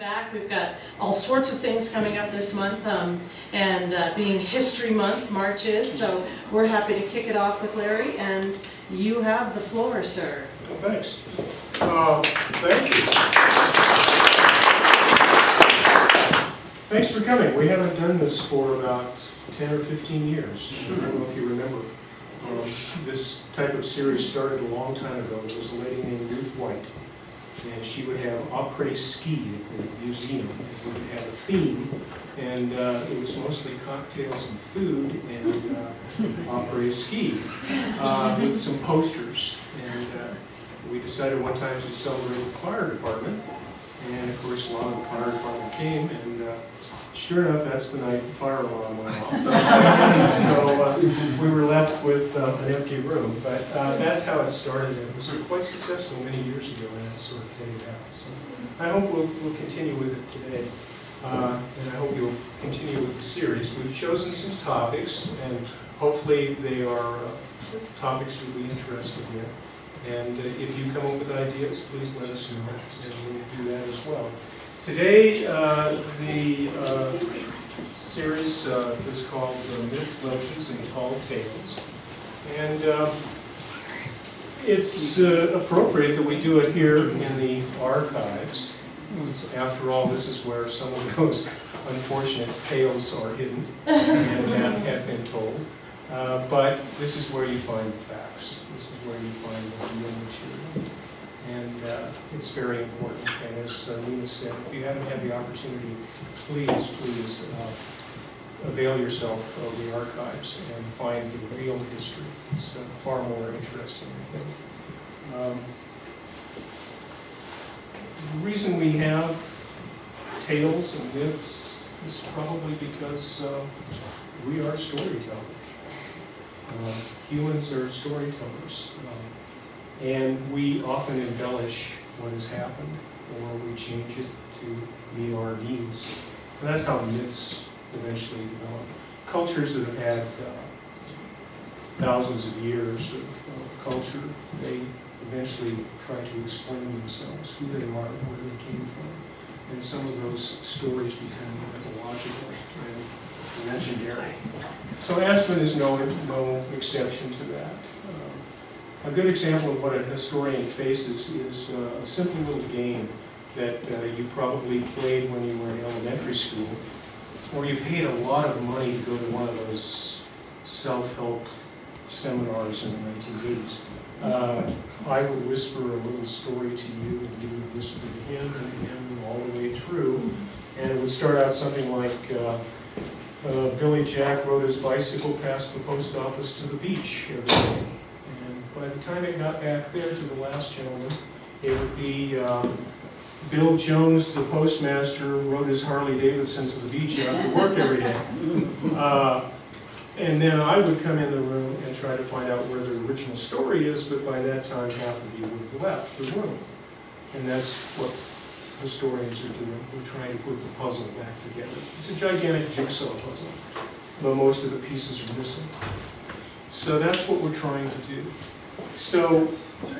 back. We've got all sorts of things coming up this month, and being History Month, March is, so we're happy to kick it off with Larry, and you have the floor, sir. Well, thanks. Thank you. Thanks for coming. We haven't done this for about 10 or 15 years. I don't know if you remember. This type of series started a long time ago. There was a lady named Ruth White, and she would have après-ski at the museum. It would have a theme, and it was mostly cocktails and food and après-ski with some posters. And we decided one time to celebrate the fire department, and of course a lot of the fire department came, and sure enough, that's the night the fire alarm went off. So we were left with an empty room. But that's how it started. It was quite successful many years ago, and it sort of faded out. So I hope we'll continue with it today. And I hope you'll continue with the series. We've chosen some topics, and hopefully they are topics you'll be interested in. And if you come up with ideas, please let us know, and we'll do that as well. Today, the series is called Myths, Legends, and Tall Tales. And it's appropriate that we do it here in the archives. After all, this is where some of those unfortunate tales are hidden and have been told. But this is where you find the facts. This is where you find the real material. And it's very important. And as Nina said, if you haven't had the opportunity, please avail yourself of the archives and find the real history. It's far more interesting, I think. The reason we have tales and myths is probably because we are storytellers. Humans are storytellers. And we often embellish what has happened, or we change it to meet our needs. And that's how myths eventually develop. Cultures that have had thousands of years of culture, they eventually try to explain themselves, who they are, where they came from. And some of those stories become mythological and legendary. So Aspen is no exception to that. A good example of what a historian faces is a simple little game that you probably played when you were in elementary school, or you paid a lot of money to go to one of those self-help seminars in the 1980s. I would whisper a little story to you, and you would whisper to him and him all the way through, and it would start out something like, Billy Jack rode his bicycle past the post office to the beach every day. By the time it got back there to the last gentleman, it would be Bill Jones, the postmaster, rode his Harley Davidson to the beach after work every day. And then I would come in the room and try to find out where the original story is, but by that time half of you would have left the room. And that's what historians are doing. We're trying to put the puzzle back together. It's a gigantic jigsaw puzzle, but most of the pieces are missing. So that's what we're trying to do. So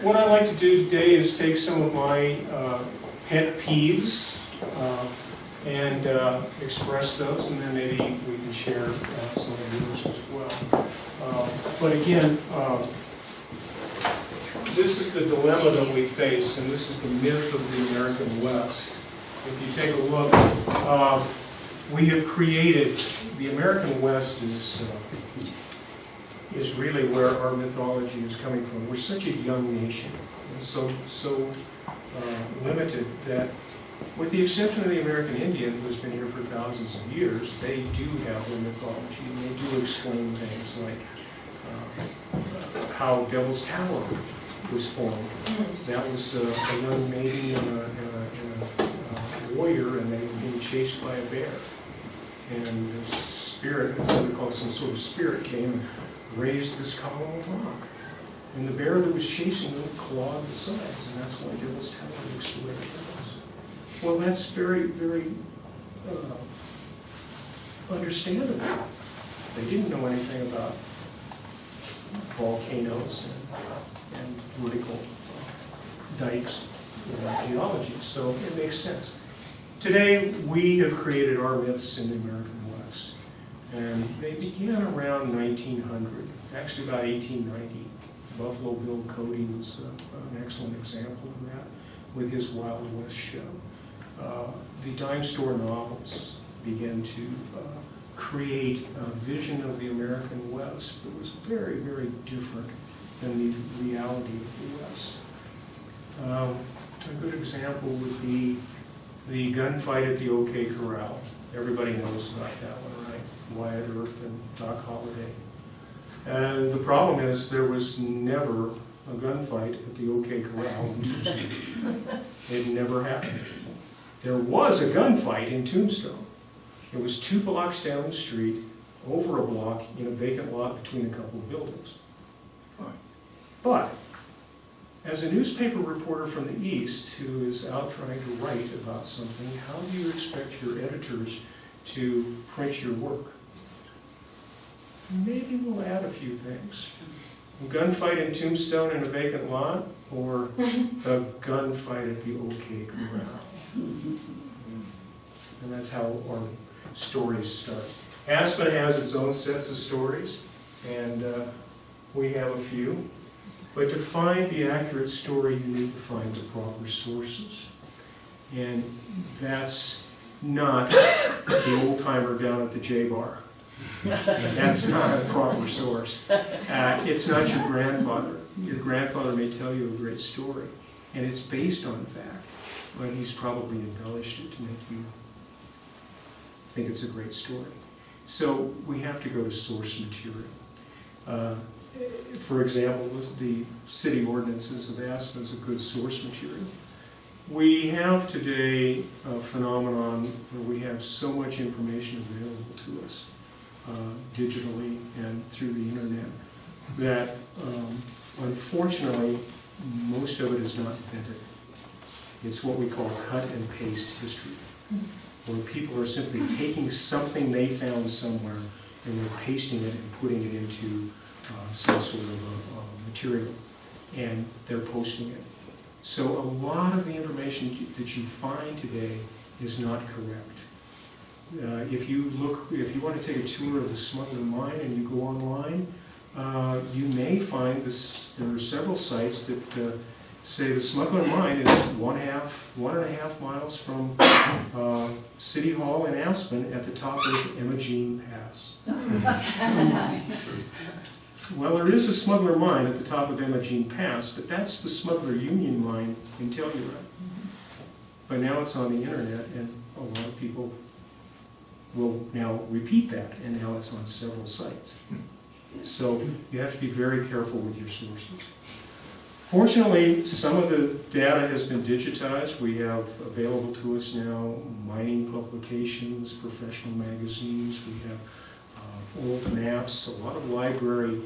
what I like to do today is take some of my pet peeves and express those, and then maybe we can share some of yours as well. But again, this is the dilemma that we face, and this is the myth of the American West. If you take a look, we have created, the American West is really where our mythology is coming from. We're such a young nation, and so limited that, with the exception of the American Indian, who's been here for thousands of years, they do have their mythology, and they do explain things like how Devil's Tower was formed. That was a young maiden and a warrior, and they were being chased by a bear. And this spirit, as we call it, some sort of spirit, came and raised this column of rock. And the bear that was chasing them clawed the sides, and that's why Devil's Tower looks the way it does. Well, that's very, very understandable. They didn't know anything about volcanoes and vertical dikes in geology, so it makes sense. Today, we have created our myths in the American West. And they began around 1900, actually about 1890. Buffalo Bill Cody was an excellent example of that with his Wild West show. The dime store novels began to create a vision of the American West that was very, very different than the reality of the West. A good example would be the gunfight at the OK Corral. Everybody knows about that one, right? Wyatt Earp and Doc Holliday. And the problem is there was never a gunfight at the OK Corral in Tombstone. It never happened. There was a gunfight in Tombstone. It was 2 blocks down the street, over a block, in a vacant lot between a couple of buildings. But, as a newspaper reporter from the East who is out trying to write about something, how do you expect your editors to print your work? Maybe we'll add a few things. A gunfight in Tombstone in a vacant lot, or a gunfight at the OK Corral. And that's how our stories start. Aspen has its own sets of stories, and we have a few. But to find the accurate story, you need to find the proper sources. And that's not the old-timer down at the J-Bar. That's not a proper source. It's not your grandfather. Your grandfather may tell you a great story, and it's based on fact, but he's probably embellished it to make you think it's a great story. So we have to go to source material. For example, the city ordinances of Aspen is a good source material. We have today a phenomenon where we have so much information available to us digitally and through the internet that unfortunately most of it is not vetted. It's what we call cut and paste history, where people are simply taking something they found somewhere and they're pasting it and putting it into some sort of material, and they're posting it. So a lot of the information that you find today is not correct. If you want to take a tour of the Smuggler Mine and you go online, you may find this. There are several sites that say the Smuggler Mine is 1.5 miles from City Hall in Aspen at the top of Imogene Pass. Well, there is a Smuggler Mine at the top of Imogene Pass, but that's the Smuggler Union Mine in Telluride. But now it's on the internet, and a lot of people will now repeat that, and now it's on several sites. So you have to be very careful with your sources. Fortunately, some of the data has been digitized. We have available to us now mining publications, professional magazines. We have old maps. A lot of library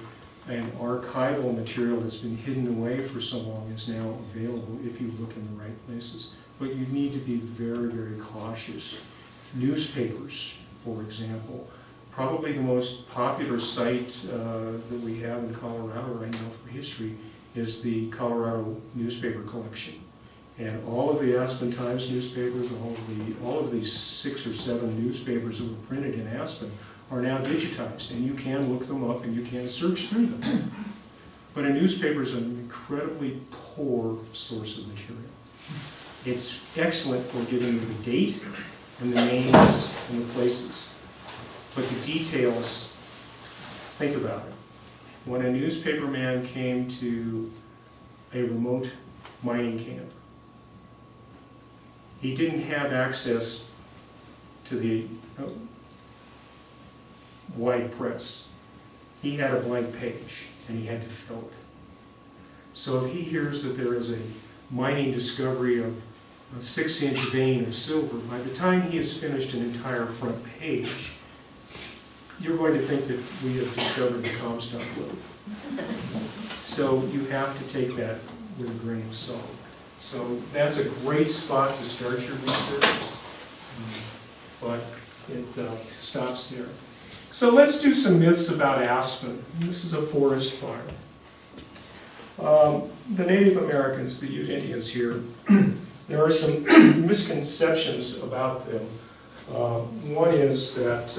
and archival material that's been hidden away for so long is now available if you look in the right places. But you need to be very, very cautious. Newspapers, for example. Probably the most popular site that we have in Colorado right now for history is the Colorado newspaper collection. And all of the Aspen Times newspapers, all of these 6 or 7 newspapers that were printed in Aspen are now digitized, and you can look them up and you can search through them. But a newspaper is an incredibly poor source of material. It's excellent for giving you the date and the names and the places. But the details, think about it. When a newspaper man came to a remote mining camp, he didn't have access to the wide press. He had a blank page, and he had to fill it. So if he hears that there is a mining discovery of a 6-inch vein of silver, by the time he has finished an entire front page, you're going to think that we have discovered the Comstock Lode. So you have to take that with a grain of salt. So that's a great spot to start your research, but it stops there. So let's do some myths about Aspen. This is a forest farm. The Native Americans, the Ute Indians here, There are some misconceptions about them. One is that,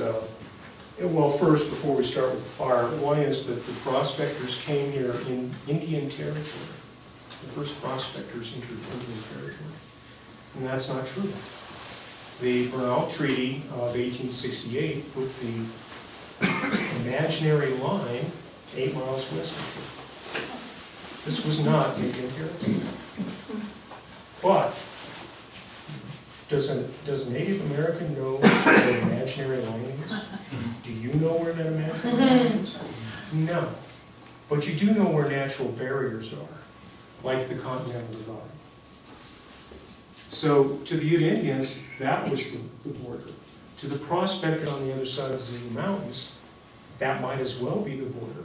well, first, before we start with the fire, one is that the prospectors came here in Indian territory. The first prospectors entered Indian territory. And that's not true. The Bernal Treaty of 1868 put the imaginary line 8 miles west of here. This was not Indian territory. But does a Native American know where an imaginary line is? Do you know where that imaginary line is? No. But you do know where natural barriers are, like the Continental Divide. So to the Ute Indians, that was the border. To the prospectors on the other side of the mountains, that might as well be the border.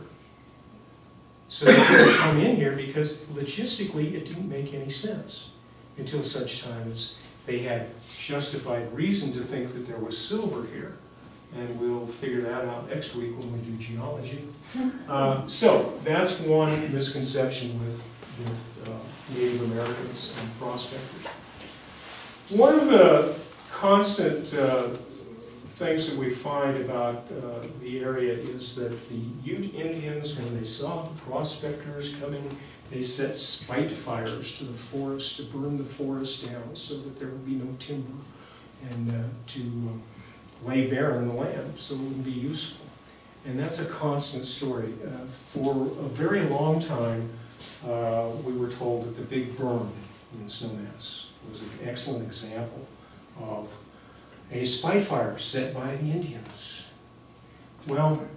So they couldn't come in here because logistically it didn't make any sense until such time as they had justified reason to think that there was silver here. And we'll figure that out next week when we do geology. So that's one misconception with Native Americans and prospectors. One of the constant things that we find about the area is that the Ute Indians, when they saw the prospectors coming, they set spite fires to the forest to burn the forest down so that there would be no timber and to lay barren the land so it wouldn't be useful. And that's a constant story. For a very long time, we were told that the Big Burn in Snowmass was an excellent example of a spite fire set by the Indians. Well,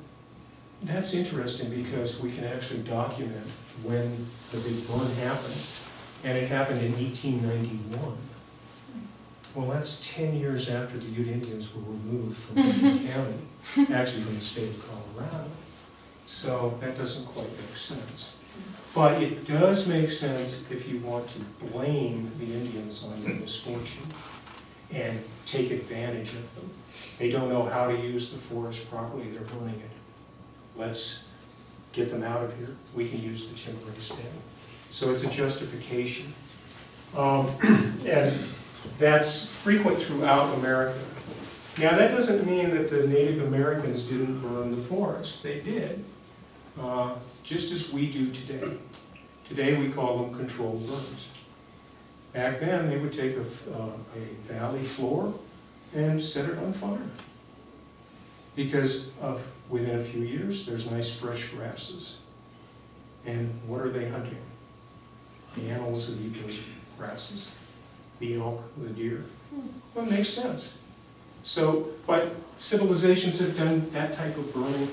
that's interesting because we can actually document when the Big Burn happened, and it happened in 1891. Well, that's 10 years after the Ute Indians were removed from Lincoln County, actually from the state of Colorado. So that doesn't quite make sense. But it does make sense if you want to blame the Indians on their misfortune and take advantage of them. They don't know how to use the forest properly, they're burning it. Let's get them out of here. We can use the timber instead. So it's a justification. And that's frequent throughout America. Now that doesn't mean that the Native Americans didn't burn the forest. They did, just as we do today. Today we call them controlled burns. Back then they would take a valley floor and set it on fire. Because within a few years there's nice fresh grasses. And what are they hunting? The animals that eat those grasses. The elk, the deer. Well, it makes sense. So, but civilizations have done that type of burning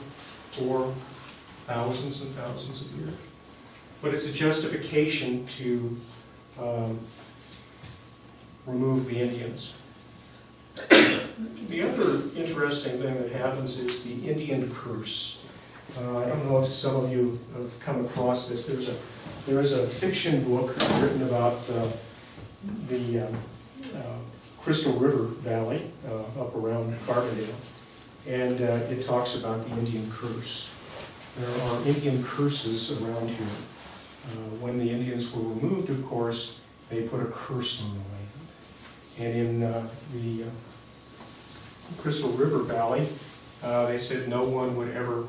for thousands and thousands of years. But it's a justification to remove the Indians. The other interesting thing that happens is the Indian curse. I don't know if some of you have come across this. There is a fiction book written about the Crystal River Valley up around Carbondale, and it talks about the Indian curse. There are Indian curses around here. When the Indians were removed, of course, they put a curse on the land. And in the Crystal River Valley, they said no one would ever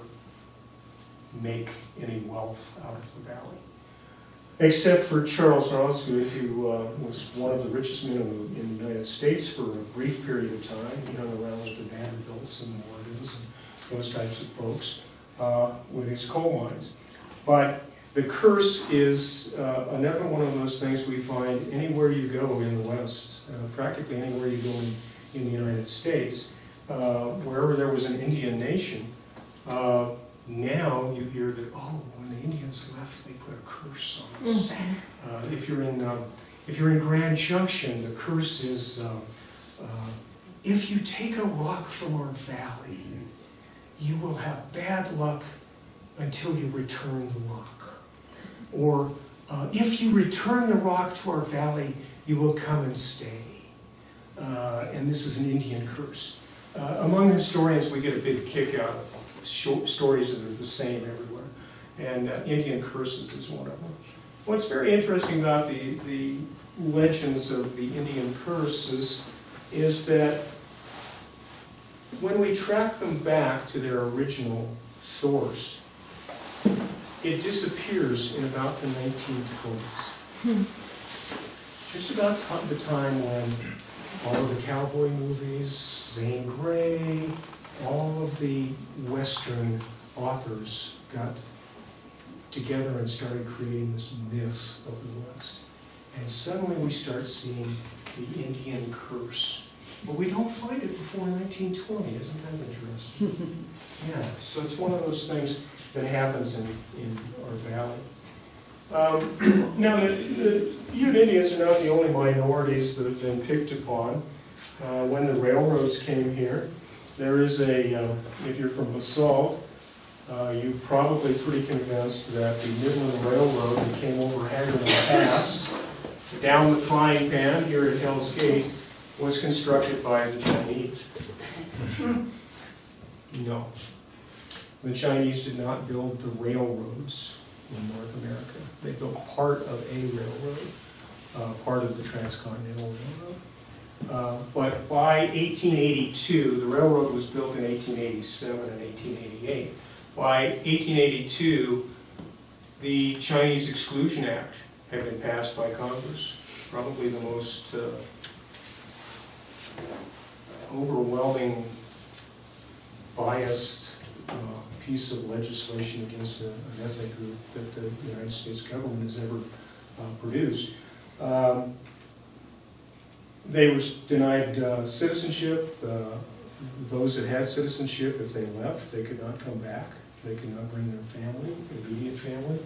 make any wealth out of the valley. Except for Charles Osgood, who was one of the richest men in the United States for a brief period of time. He hung around with the Vanderbilts and the Morgans and those types of folks with his coal mines. But the curse is another one of those things we find anywhere you go in the West, practically anywhere you go in the United States. Wherever there was an Indian nation, now you hear that, oh, when the Indians left, they put a curse on us. If you're in Grand Junction, the curse is, if you take a rock from our valley, you will have bad luck until you return the rock. Or, if you return the rock to our valley, you will come and stay. And this is an Indian curse. Among historians, we get a big kick out of stories that are the same everywhere. And Indian curses is one of them. What's very interesting about the legends of the Indian curses is that when we track them back to their original source, it disappears in about the 1920s. Just about the time when all of the cowboy movies, Zane Grey, all of the Western authors got together and started creating this myth of the West. And suddenly we start seeing the Indian curse. But we don't find it before 1920, isn't that interesting? Yeah, so it's one of those things that happens in our valley. Now, the Ute Indians are not the only minorities that have been picked upon. When the railroads came here, there is if you're from Basalt, you're probably pretty convinced that the Midland Railroad that came over Hagerman Pass, down the frying pan here at Hell's Gate, was constructed by the Chinese. No. The Chinese did not build the railroads in North America. They built part of a railroad, part of the Transcontinental Railroad. But by 1882, the railroad was built in 1887 and 1888. By 1882, the Chinese Exclusion Act had been passed by Congress, probably the most overwhelming, biased piece of legislation against an ethnic group that the United States government has ever produced. They were denied citizenship. Those that had citizenship, if they left, they could not come back. They could not bring their family, immediate family.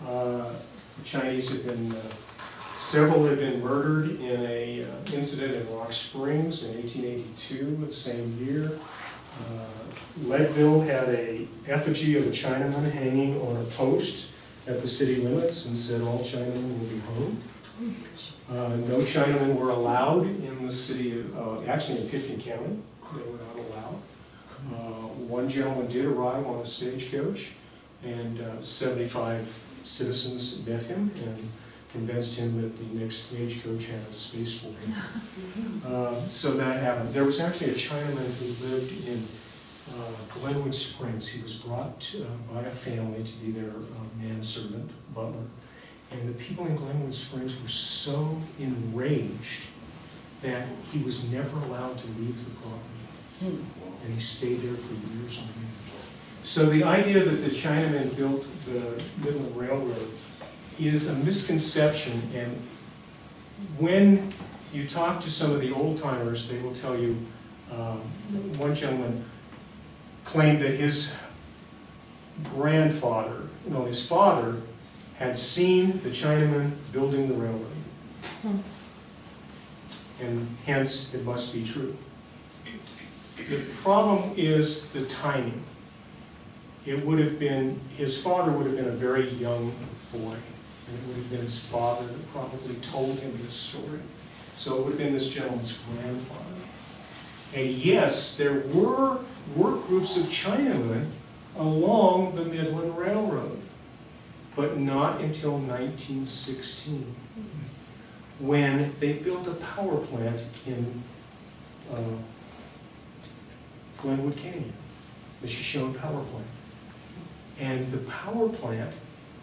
The Chinese had been, several had been murdered in an incident in Rock Springs in 1882, the same year. Leadville had an effigy of a Chinaman hanging on a post at the city limits and said all Chinamen will be hung. No Chinamen were allowed in the city, actually in Pitkin County, they were not allowed. One gentleman did arrive on a stagecoach, and 75 citizens met him and convinced him that the next stagecoach had a space for him. So that happened. There was actually a Chinaman who lived in Glenwood Springs. He was brought by a family to be their manservant, butler. And the people in Glenwood Springs were so enraged that he was never allowed to leave the property. And he stayed there for years and years. So the idea that the Chinamen built the Midland Railroad is a misconception, and when you talk to some of the old-timers, they will tell you, one gentleman claimed that his his father had seen the Chinaman building the railroad. And hence, it must be true. The problem is the timing. It would have been, his father would have been a very young boy, and it would have been his father that probably told him this story. So it would have been this gentleman's grandfather. And yes, there were work groups of Chinamen along the Midland Railroad, but not until 1916, when they built a power plant in Glenwood Canyon, the Shoshone Power Plant. And the power plant,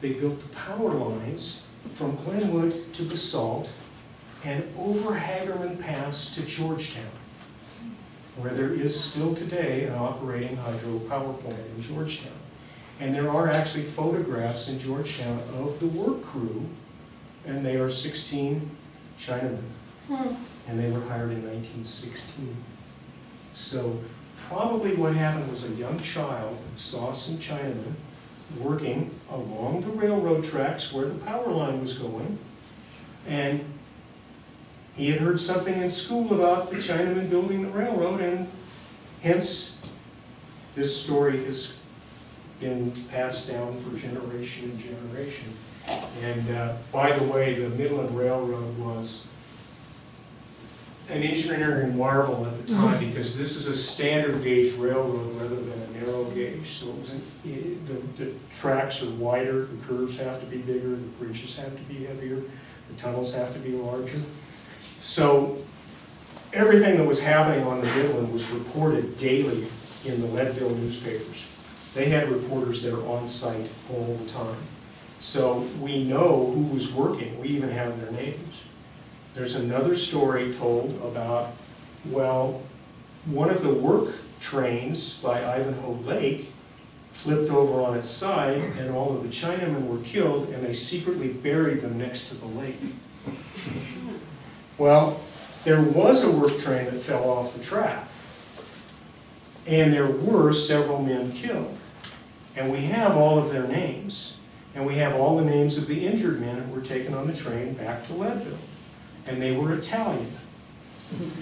they built the power lines from Glenwood to Basalt and over Hagerman Pass to Georgetown, where there is still today an operating hydropower plant in Georgetown. And there are actually photographs in Georgetown of the work crew, and they are 16 Chinamen. And they were hired in 1916. So probably what happened was a young child saw some Chinamen working along the railroad tracks where the power line was going, and he had heard something in school about the Chinamen building the railroad, and hence this story has been passed down for generation and generation. And by the way, the Midland Railroad was an engineering marvel at the time, because this is a standard gauge railroad rather than a narrow gauge. So it was the tracks are wider, the curves have to be bigger, the bridges have to be heavier. The tunnels have to be larger. So everything that was happening on the Midland was reported daily in the Leadville newspapers. They had reporters there on site all the time. So we know who was working. We even have their names. There's another story told about, well, one of the work trains by Ivanhoe Lake flipped over on its side, and all of the Chinamen were killed, and they secretly buried them next to the lake. Well, there was a work train that fell off the track, and there were several men killed. And we have all of their names, and we have all the names of the injured men who were taken on the train back to Leadville. And they were Italian,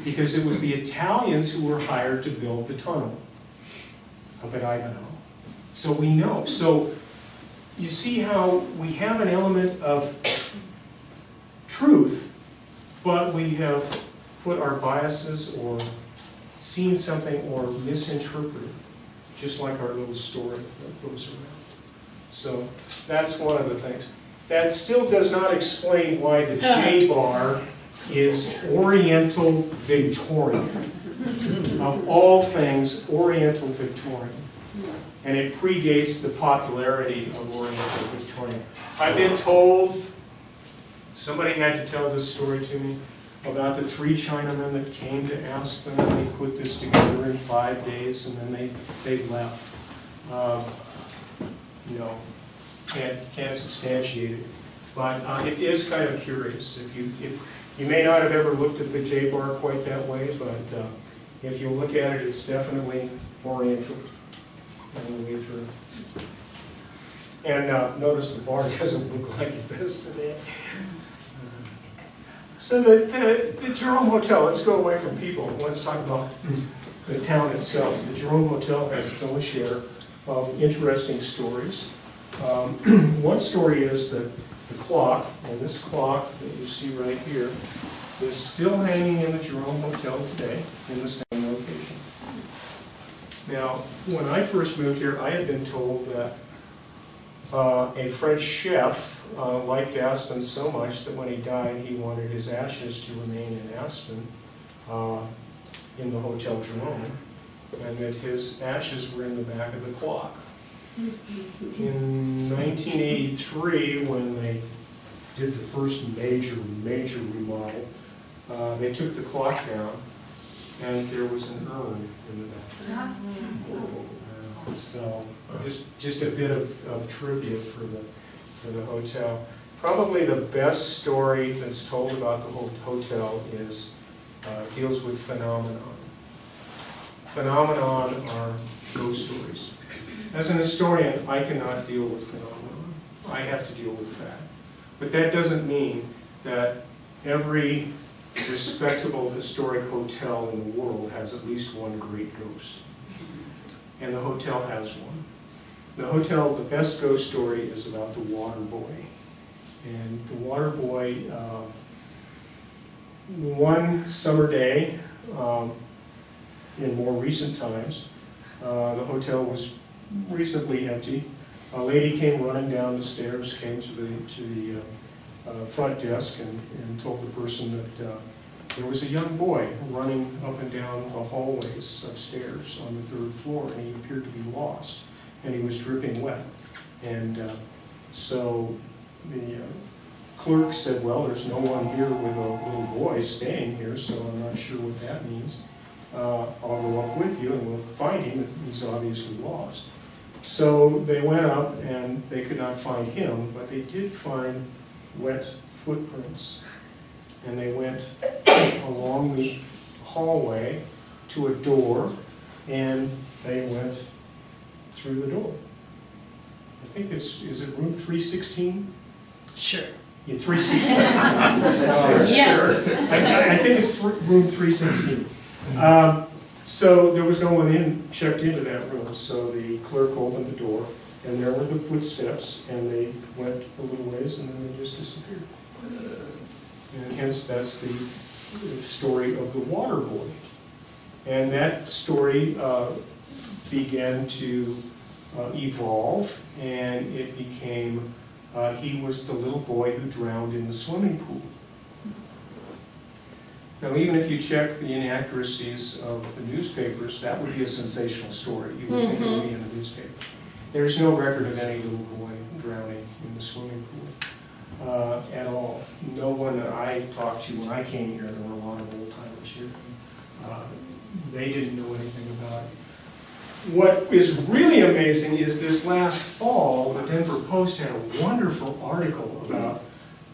because it was the Italians who were hired to build the tunnel up at Ivanhoe. So we know. So you see how we have an element of truth, but we have put our biases or seen something or misinterpreted, just like our little story that goes around. So that's one of the things. That still does not explain why the J-bar is Oriental Victorian. Of all things, Oriental Victorian. And it predates the popularity of Oriental Victorian. I've been told, somebody had to tell this story to me, about the 3 Chinamen that came to Aspen, and they put this together in 5 days, and then they left. Can't substantiate it. But it is kind of curious. If you may not have ever looked at the J-bar quite that way, but if you look at it, it's definitely Oriental all the way through. And notice the bar doesn't look like it does today. So the Jerome Hotel, let's go away from people. Let's talk about the town itself. The Jerome Hotel has its own share of interesting stories. One story is that the clock, and this clock that you see right here, is still hanging in the Jerome Hotel today in the same location. Now, when I first moved here, I had been told that a French chef liked Aspen so much that when he died, he wanted his ashes to remain in Aspen in the Hotel Jerome, and that his ashes were in the back of the clock. In 1983, when they did the first major remodel, they took the clock down, and there was an urn in the back. So just a bit of trivia for the hotel. Probably the best story that's told about the whole hotel deals with phenomenon. Phenomenon are ghost stories. As an historian, I cannot deal with phenomenon. I have to deal with fact. But that doesn't mean that every respectable historic hotel in the world has at least one great ghost. And the hotel has one. The hotel, the best ghost story is about the water boy. And the water boy, one summer day, in more recent times, the hotel was reasonably empty. A lady came running down the stairs, came to the front desk and told the person that there was a young boy running up and down the hallways upstairs on the 3rd floor, and he appeared to be lost, and he was dripping wet. And so the clerk said, well, there's no one here with a little boy staying here, so I'm not sure what that means. I'll go up with you and we'll find him. He's obviously lost. So they went up and they could not find him, but they did find wet footprints. And they went along the hallway to a door, and they went through the door. I think is it room 316? Sure. Yeah, 316. Yes. I think it's room 316. So there was no one checked into that room, so the clerk opened the door, and there were the footsteps, and they went a little ways, and then they just disappeared. And hence, that's the story of the water boy. And that story began to evolve, and it became He was the little boy who drowned in the swimming pool. Now, even if you check the inaccuracies of the newspapers, that would be a sensational story. You would think it would be in the newspaper. There's no record of any little boy drowning in the swimming pool at all. No one that I talked to when I came here, there were a lot of old timers here. They didn't know anything about it. What is really amazing is this last fall, the Denver Post had a wonderful article about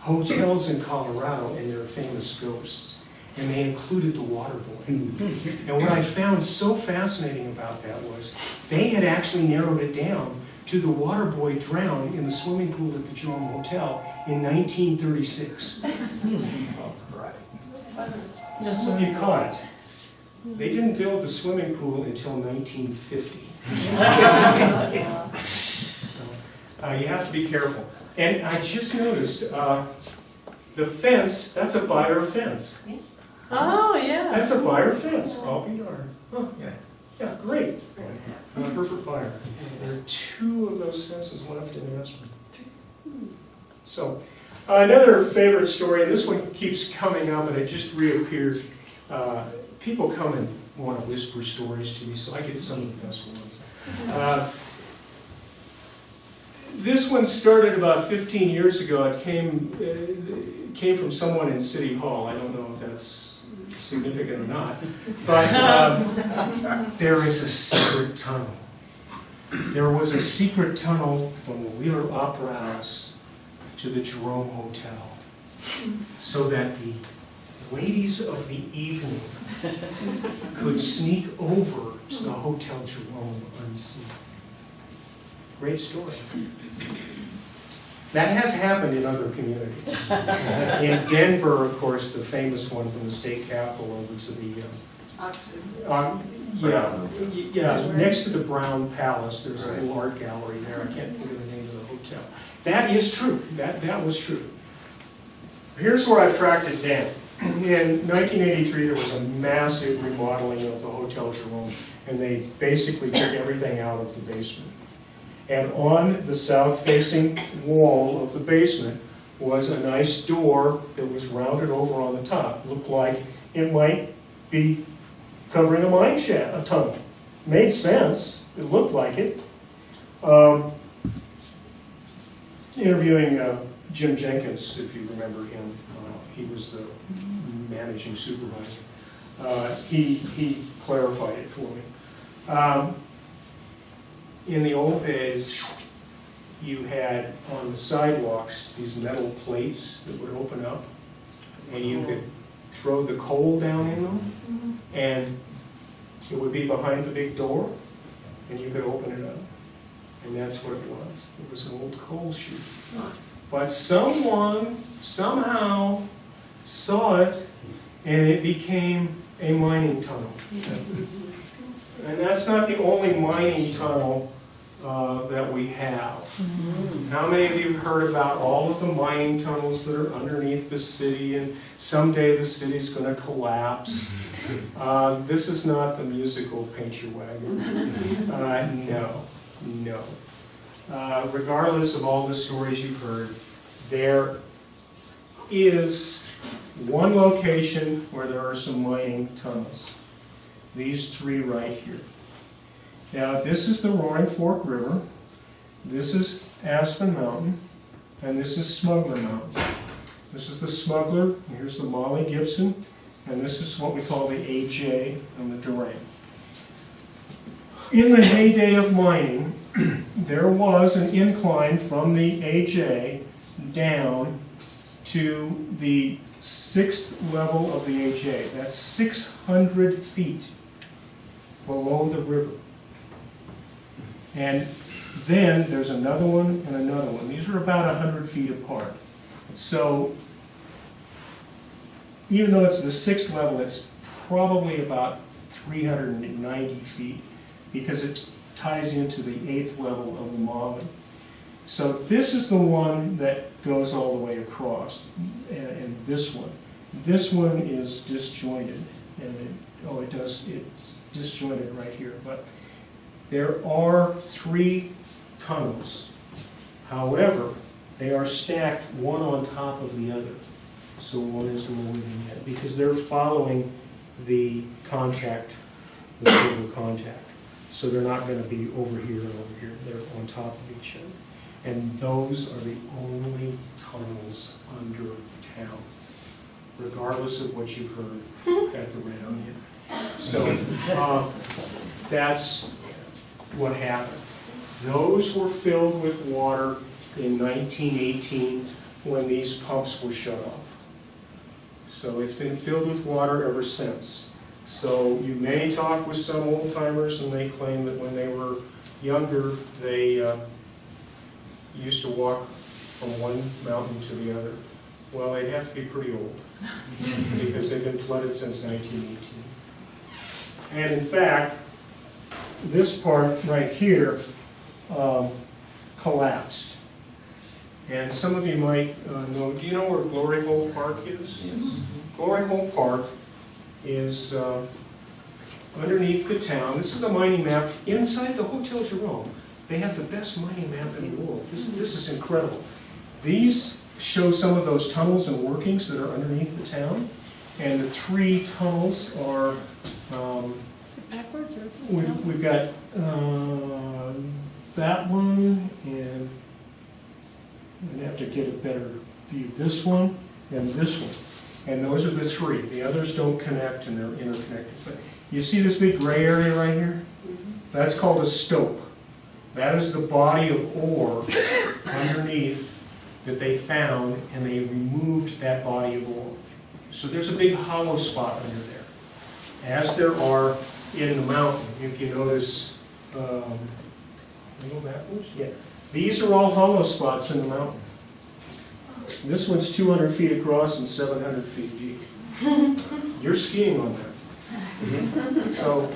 hotels in Colorado and their famous ghosts. And they included the water boy. And what I found so fascinating about that was they had actually narrowed it down to the water boy drowned in the swimming pool at the Jerome Hotel in 1936. Oh, right. So you caught it. They didn't build the swimming pool until 1950. So, you have to be careful. And I just noticed the fence, that's a buyer fence. Oh, yeah. That's a buyer fence. I'll be darned. Oh, yeah, great. Perfect buyer. And there are 2 of those fences left in Aspen. So, another favorite story, and this one keeps coming up, and it just reappeared. People come and want to whisper stories to me, so I get some of the best ones. This one started about 15 years ago. It came from someone in City Hall. I don't know if that's significant or not, but there is a secret tunnel. There was a secret tunnel from the Wheeler Opera House to the Jerome Hotel, so that the ladies of the evening could sneak over to the Hotel Jerome unseen. Great story. That has happened in other communities. In Denver, of course, the famous one from the state capitol over to the next to the Brown Palace, there's a little art gallery there. I can't think of the name of the hotel. That is true. That was true. Here's where I've tracked it down. In 1983, there was a massive remodeling of the Hotel Jerome, and they basically took everything out of the basement. And on the south-facing wall of the basement was a nice door that was rounded over on the top. Looked like it might be covering a mine shaft, a tunnel. Made sense. It looked like it. Interviewing Jim Jenkins, if you remember him, he was the managing supervisor. He clarified it for me. In the old days, you had on the sidewalks these metal plates that would open up, and you could throw the coal down in them, and it would be behind the big door, and you could open it up. And that's what it was. It was an old coal chute. But someone, somehow, saw it, and it became a mining tunnel. And that's not the only mining tunnel that we have. How many of you have heard about all of the mining tunnels that are underneath the city, and someday the city's going to collapse? This is not the musical Paint Your Wagon. No. Regardless of all the stories you've heard, there is one location where there are some mining tunnels. These 3 right here. Now, this is the Roaring Fork River, this is Aspen Mountain, and this is Smuggler Mountain. This is the Smuggler, and here's the Molly Gibson, and this is what we call the AJ and the Durant. In the heyday of mining, there was an incline from the AJ down to the 6th level of the AJ. That's 600 feet below the river. And then there's another one and another one. These are about 100 feet apart. So even though it's the 6th level, it's probably about 390 feet because it ties into the 8th level of the Molly. So this is the one that goes all the way across, and this one. This one is disjointed, and it's disjointed right here. But there are 3 tunnels. However, They are stacked one on top of the other, so one is lower than the other, because they're following the contact, the silver contact. So they're not going to be over here and over here. They're on top of each other. And those are the only tunnels under town, regardless of what you've heard at the Red Onion. So that's what happened. Those were filled with water in 1918 when these pumps were shut off. So it's been filled with water ever since. So you may talk with some old timers and they claim that when they were younger, they used to walk from one mountain to the other. Well, they'd have to be pretty old because they've been flooded since 1918. And in fact, this part right here collapsed. And some of you might know, do you know where Glory Hole Park is? Yes. Glory Hole Park is underneath the town. This is a mining map inside the Hotel Jerome. They have the best mining map in the world. This is incredible. These show some of those tunnels and workings that are underneath the town. And the 3 tunnels are, Is it backwards or? we've got that one, and I'm going to have to get a better view. This one and this one. And those are the 3. The others don't connect and they're interconnected. But you see this big gray area right here? That's called a stope. That is the body of ore underneath that they found, and they removed that body of ore. So there's a big hollow spot under there, as there are in the mountain. If you notice, go backwards? Yeah. These are all hollow spots in the mountain. This one's 200 feet across and 700 feet deep. You're skiing on that. So,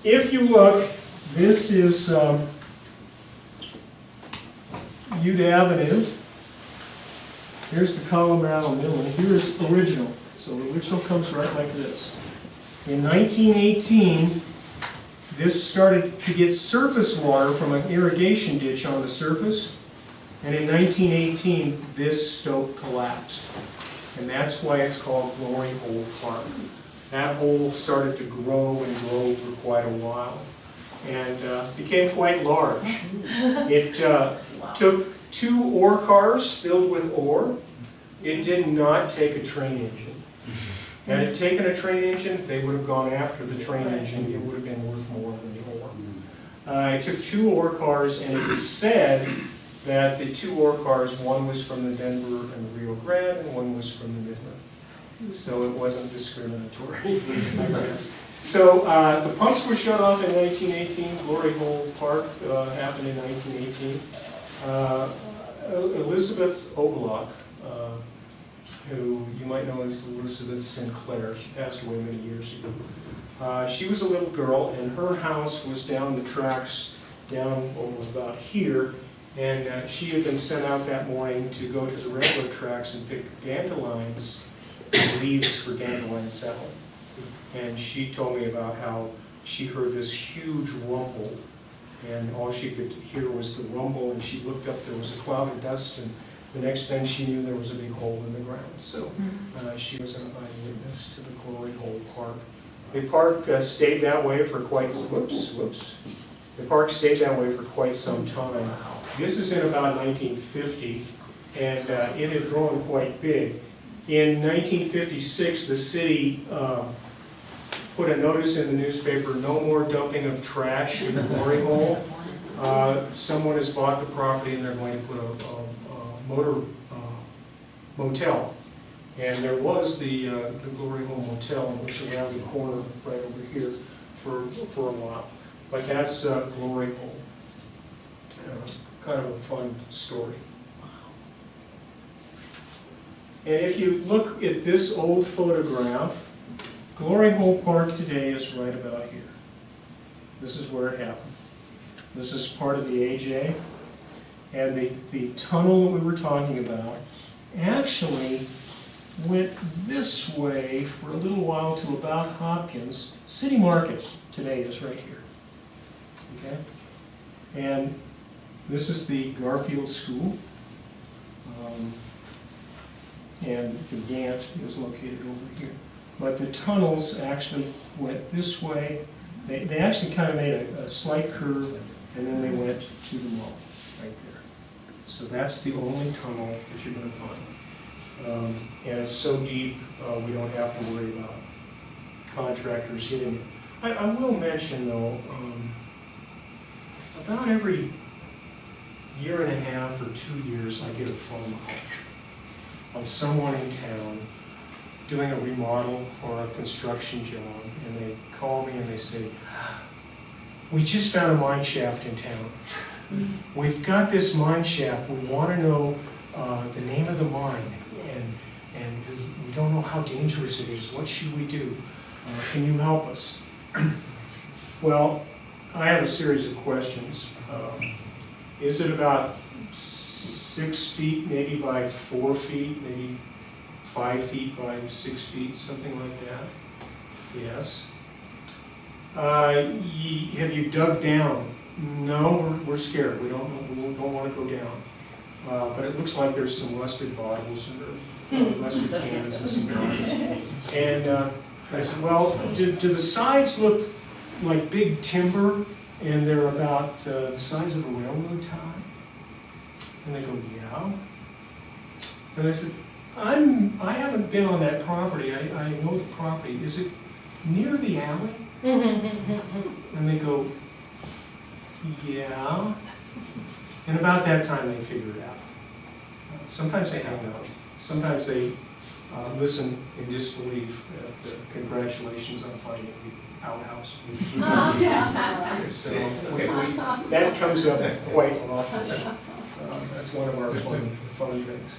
if you look, this is Ute Avenue. Here's the Colorado Mill, and here's original. So the original comes right like this. In 1918, this started to get surface water from an irrigation ditch on the surface. And in 1918, this stope collapsed. And that's why it's called Glory Hole Park. That hole started to grow and grow for quite a while, and became quite large. It took 2 ore cars filled with ore. It did not take a train engine. Had it taken a train engine, they would have gone after the train engine. It would have been worth more than the ore. It took 2 ore cars, and it was said that the 2 ore cars, one was from the Denver and the Rio Grande, and one was from the Midland. So it wasn't discriminatory, I guess. So the pumps were shut off in 1918. Glory Hole Park happened in 1918. Elizabeth Oblock, who you might know as Elizabeth Sinclair, she passed away many years ago. She was a little girl, and her house was down the tracks, down over about here, and she had been sent out that morning to go to the railroad tracks and pick dandelions, leaves for dandelion salad. And she told me about how she heard this huge rumble, and all she could hear was the rumble, and she looked up, there was a cloud of dust, and the next thing she knew, there was a big hole in the ground. So she was an eyewitness to the Glory Hole Park. The park stayed that way for quite, The park stayed that way for quite some time. This is in about 1950, and it had grown quite big. In 1956, the city put a notice in the newspaper, no more dumping of trash in the Glory Hole. Someone has bought the property and they're going to put a motel. And there was the Glory Hole Motel, which is around the corner right over here for a while. But that's Glory Hole. Kind of a fun story. And if you look at this old photograph, Glory Hole Park today is right about here. This is where it happened. This is part of the AJ. And the tunnel that we were talking about actually went this way for a little while to about Hopkins. City Market today is right here. Okay? And This is the Garfield School. And the Gant is located over here. But the tunnels actually went this way. They actually kind of made a slight curve, and then they went to the mall right there. So that's the only tunnel that you're going to find. And it's so deep, we don't have to worry about contractors hitting it. I will mention, though, about every year and a half or 2 years, I get a phone call of someone in town doing a remodel or a construction job, and they call me and they say, we just found a mine shaft in town. We've got this mine shaft, we want to know the name of the mine, and we don't know how dangerous it is, what should we do? Can you help us? Well, I have a series of questions. Is it about 6 feet, maybe by 4 feet, maybe 5 feet by 6 feet, something like that? Yes. Have you dug down? No, we're scared. We don't want to go down. But it looks like there's some rusted bottles or rusted cans and some knives. And I said, well, do the sides look like big timber, and they're about the size of a railroad tie? And they go, yeah. And I said, I haven't been on that property. I know the property. Is it near the alley? And they go, yeah. And about that time they figure it out. Sometimes they hang up. Sometimes they listen in disbelief at the congratulations on finding the outhouse. So that comes up quite often. That's one of our fun things.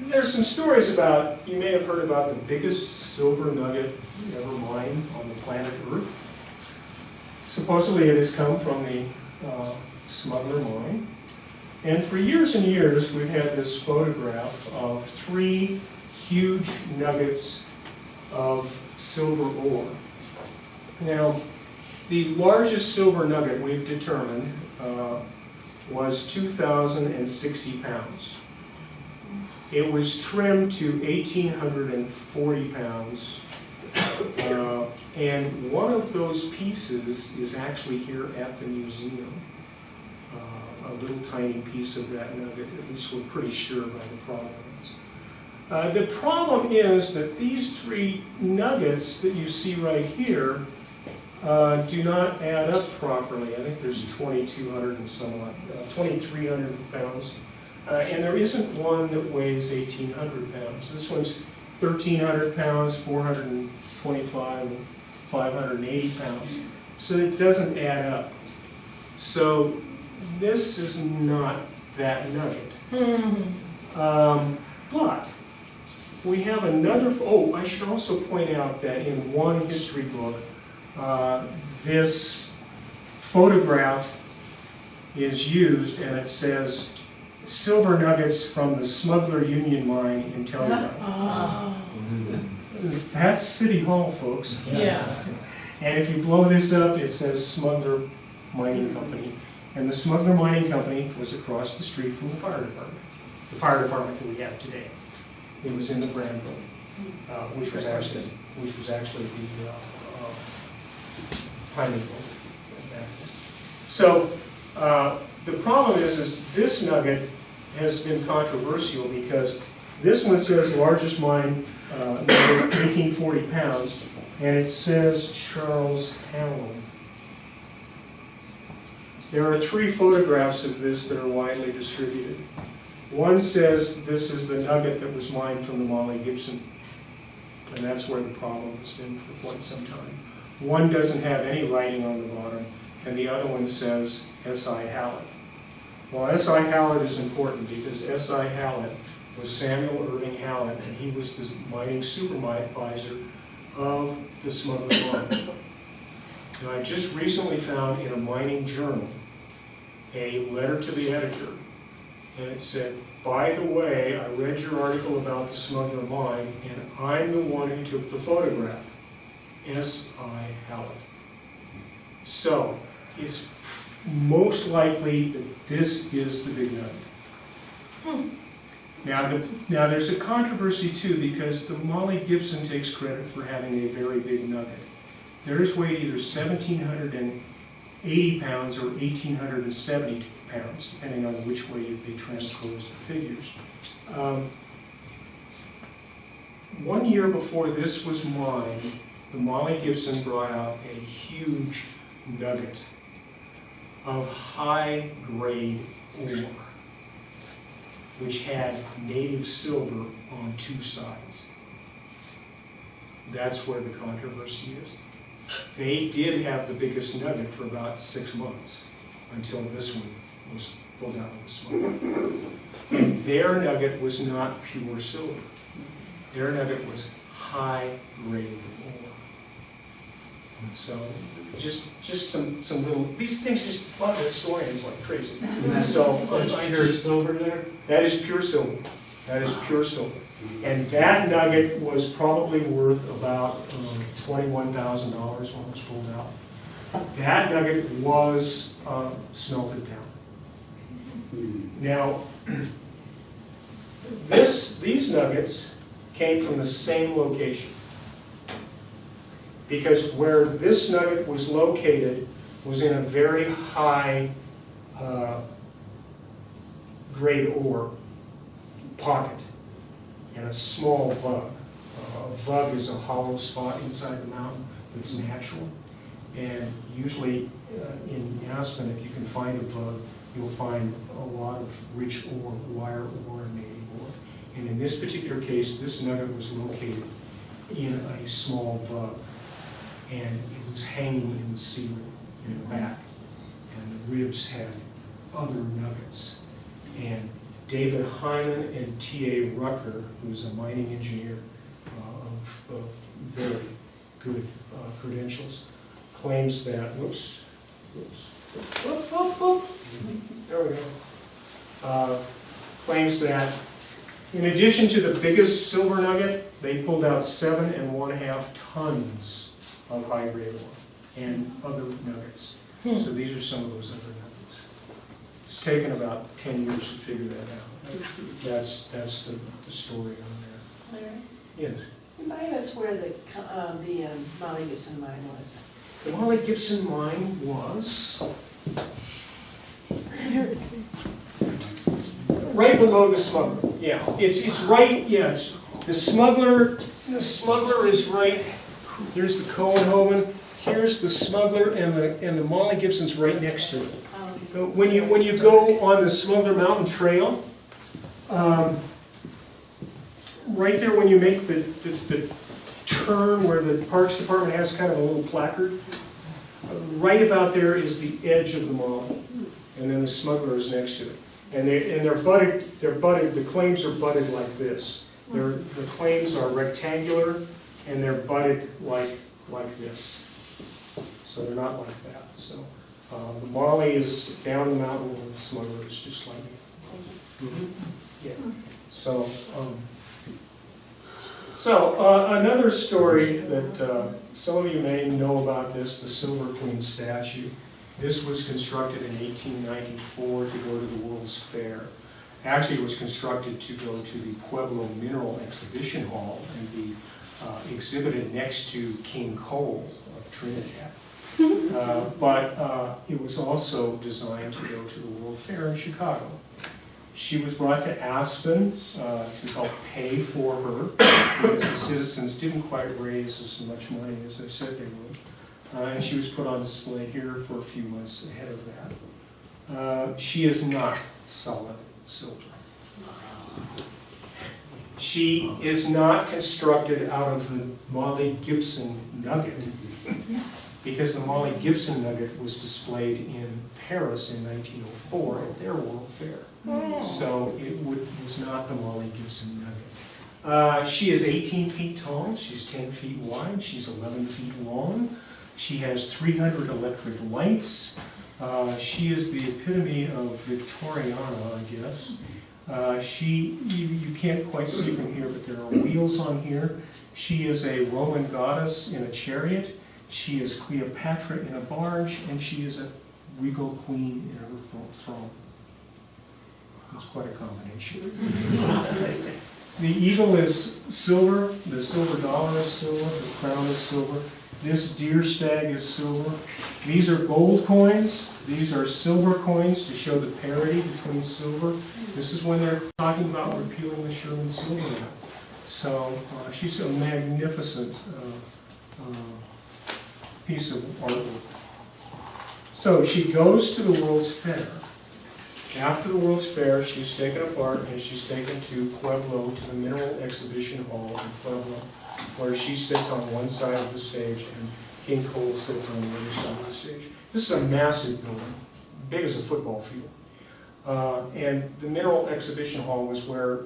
There's some stories about, you may have heard about the biggest silver nugget ever mined on the planet Earth. Supposedly it has come from the Smuggler Mine. And for years and years we've had this photograph of 3 huge nuggets of silver ore. Now, the largest silver nugget we've determined was 2,060 pounds. It was trimmed to 1,840 pounds, and one of those pieces is actually here at the museum. A little tiny piece of that nugget, at least we're pretty sure by the provenance. The problem is that these 3 nuggets that you see right here do not add up properly. I think there's 2,200 and some odd, 2,300 pounds. And there isn't one that weighs 1,800 pounds. This one's 1,300 pounds, 425, and 580 pounds. So it doesn't add up. So this is not that nugget. But we have another, I should also point out that in one history book, this photograph is used, and it says, silver nuggets from the Smuggler Union Mine in Telluride. Oh. That's City Hall, folks. Yeah. And if you blow this up, it says Smuggler Mining Company. And the Smuggler Mining Company was across the street from the fire department. The fire department that we have today. It was in the Brand Road, which was actually the Hyman Road. So the problem is this nugget has been controversial because this one says largest mine, 1,840 pounds, and it says Charles Hallam. There are 3 photographs of this that are widely distributed. One says this is the nugget that was mined from the Molly Gibson, and that's where the problem has been for quite some time. One doesn't have any writing on the bottom, and the other one says S.I. Hallett. Well, S.I. Hallett is important because S.I. Hallett was Samuel Irving Hallett, and he was the mining supervisor of the Smuggler Mine. Now, I just recently found in a mining journal a letter to the editor, and it said, by the way, I read your article about the Smuggler Mine, and I'm the one who took the photograph. S.I. Hallett. So, it's most likely that this is the big nugget. Now there's a controversy too, because the Molly Gibson takes credit for having a very big nugget. Theirs weighed either 1,780 pounds or 1,870 pounds, depending on which way they transpose the figures. 1 year before this was mined, the Molly Gibson brought out a huge nugget of high-grade ore, which had native silver on 2 sides. That's where the controversy is. They did have the biggest nugget for about 6 months, until this one was pulled out of the smoke. And their nugget was not pure silver. Their nugget was high-grade ore. So just some little, these things just bug historians like crazy. So That's pure silver there? that is pure silver. That is pure silver. And that nugget was probably worth about $21,000 when it was pulled out. That nugget was smelted down. Now, these nuggets came from the same location. Because where this nugget was located was in a very high grade ore pocket and a small vug. A vug is a hollow spot inside the mountain that's natural. And usually in Aspen, if you can find a vug, you'll find a lot of rich ore, wire ore, and native ore. And in this particular case, this nugget was located in a small vug. And it was hanging in the ceiling in the back. And the ribs had other nuggets. And David Hyman and T.A. Rucker, who's a mining engineer of very good credentials, claims that, there we go. Claims that in addition to the biggest silver nugget, they pulled out 7.5 tons of high-grade ore and other nuggets. So these are some of those other nuggets. It's taken about 10 years to figure that out. That's the story on there. Larry? Yes. Remind us where the Molly Gibson mine was. The Molly Gibson mine was right below the smuggler. Yeah, it's right. Yeah, it's the smuggler. The smuggler is right. Here's the Cohenhoven. Here's the smuggler, and the Molly Gibson's right next to it. When you go on the Smuggler Mountain Trail, right there when you make the turn where the Parks Department has kind of a little placard, right about there is the edge of the Molly, and then the smuggler is next to it. And they're budded. The claims are budded like this. The claims are rectangular, and they're budded like this. So they're not like that. So the Molly is down the mountain, and the smuggler is just slightly. Yeah. So. Another story that some of you may know about this, the Silver Queen statue. This was constructed in 1894 to go to the World's Fair. Actually, it was constructed to go to the Pueblo Mineral Exhibition Hall and be exhibited next to King Cole of Trinidad. But it was also designed to go to the World Fair in Chicago. She was brought to Aspen to help pay for her, because the citizens didn't quite raise as much money as they said they would. And she was put on display here for a few months ahead of that. She is not solid silver. She is not constructed out of the Molly Gibson nugget, because the Molly Gibson nugget was displayed in Paris in 1904 at their World Fair. So it was not the Molly Gibson nugget. She is 18 feet tall, she's 10 feet wide, she's 11 feet long. She has 300 electric lights. She is the epitome of Victoriana, I guess. You can't quite see from here, but there are wheels on here. She is a Roman goddess in a chariot. She is Cleopatra in a barge, and she is a regal queen in her throne. It's quite a combination. The eagle is silver, the silver dollar is silver, the crown is silver. This deer stag is silver. These are gold coins. These are silver coins to show the parity between silver. This is when they're talking about repealing the Sherman Silver Act. So she's a magnificent piece of artwork. So she goes to the World's Fair. After the World's Fair, she's taken apart and she's taken to Pueblo, to the Mineral Exhibition Hall in Pueblo, where she sits on one side of the stage and King Cole sits on the other side of the stage. This is a massive building, big as a football field. And the Mineral Exhibition Hall was where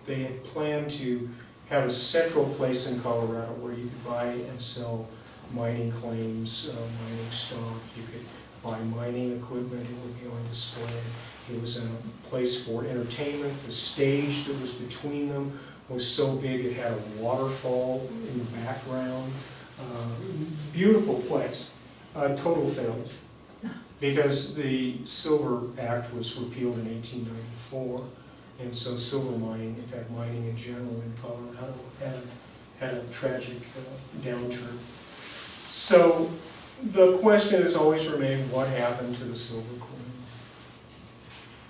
they had planned to have a central place in Colorado where you could buy and sell mining claims, mining stock. You could buy mining equipment, it would be on display. It was a place for entertainment. The stage that was between them was so big it had a waterfall in the background. Beautiful place. Total failure. Because the Silver Act was repealed in 1894, and so silver mining, in fact mining in general in Colorado, had a tragic downturn. So the question has always remained, what happened to the Silver Queen?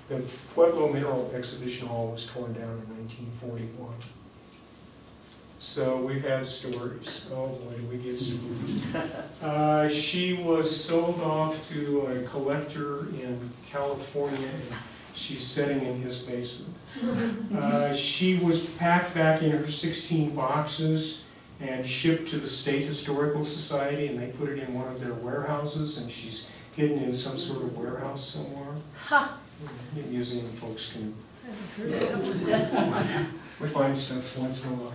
The Pueblo Mineral Exhibition Hall was torn down in 1941. So we've had stories. Oh boy, do we get stories. She was sold off to a collector in California, and she's sitting in his basement. She was packed back in her 16 boxes and shipped to the State Historical Society, and they put it in one of their warehouses, and she's hidden in some sort of warehouse somewhere. Ha! Museum folks can... We find stuff once in a while.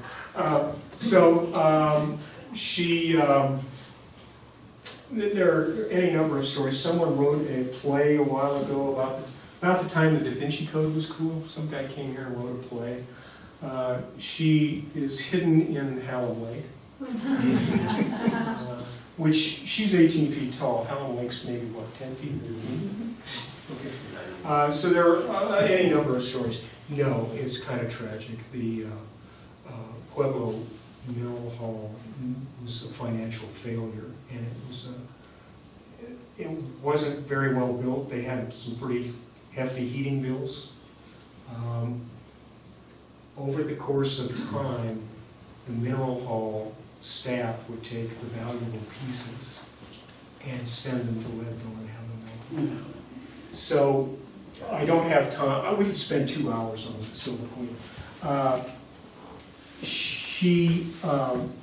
There are any number of stories. Someone wrote a play a while ago about the time the Da Vinci Code was cool. Some guy came here and wrote a play. She is hidden in Hallam Lake, which she's 18 feet tall. Hallam Lake's maybe, what, 10 feet? Okay. So there are any number of stories. No, it's kind of tragic. The Pueblo Mineral Hall was a financial failure, and it wasn't very well built. They had some pretty hefty heating bills. Over the course of time, the Mineral Hall staff would take the valuable pieces and send them to Leadville and have them made. So I don't have time. We could spend 2 hours on the Silver Queen.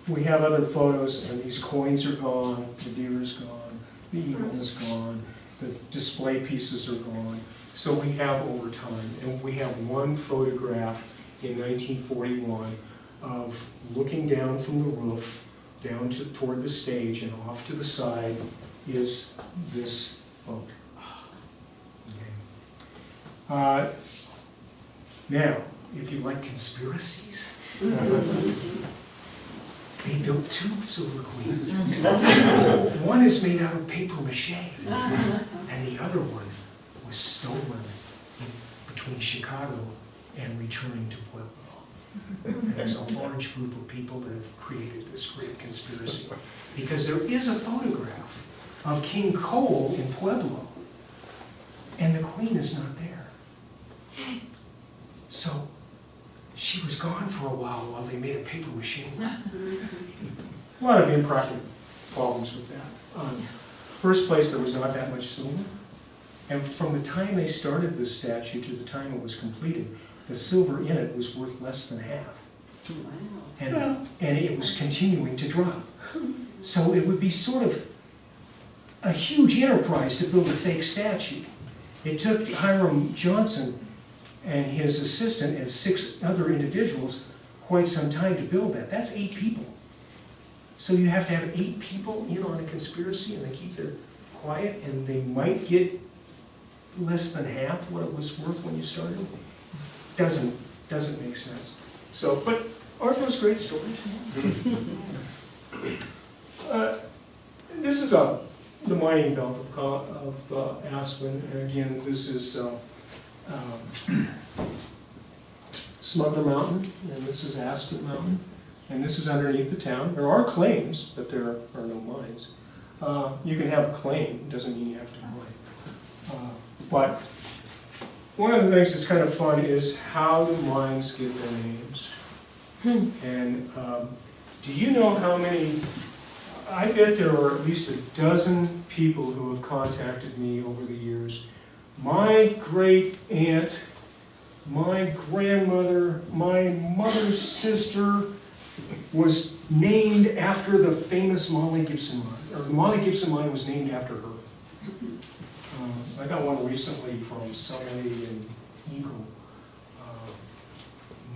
We have other photos, and these coins are gone, the deer is gone, the eagle is gone, the display pieces are gone. So we have over time, and we have one photograph in 1941 of looking down from the roof down toward the stage, and off to the side is this boat. Now, if you like conspiracies, they built 2 Silver Queens. One is made out of paper mache, and the other one was stolen between Chicago and returning to Pueblo. And there's a large group of people that have created this great conspiracy. Because there is a photograph of King Cole in Pueblo, and the Queen is not there. So she was gone for a while they made a paper mache. A lot of improper problems with that. First place, there was not that much silver. And from the time they started this statue to the time it was completed, the silver in it was worth less than half. And it was continuing to drop. So it would be sort of a huge enterprise to build a fake statue. It took Hiram Johnson and his assistant and 6 other individuals quite some time to build that. That's 8 people. So you have to have 8 people in on a conspiracy, and they keep their quiet, and they might get less than half what it was worth when you started. Doesn't make sense. So, but aren't those great stories? This is a the mining belt of Aspen. And again, this is Smuggler Mountain, and this is Aspen Mountain, and this is underneath the town. There are claims, but there are no mines. You can have a claim, it doesn't mean you have to mine. But one of the things that's kind of fun is, how do mines get their names? And do you know how many? I bet there are at least a dozen people who have contacted me over the years. My great aunt, my grandmother, my mother's sister was named after the famous Molly Gibson mine, or the Molly Gibson mine was named after her. I got one recently from somebody in Eagle.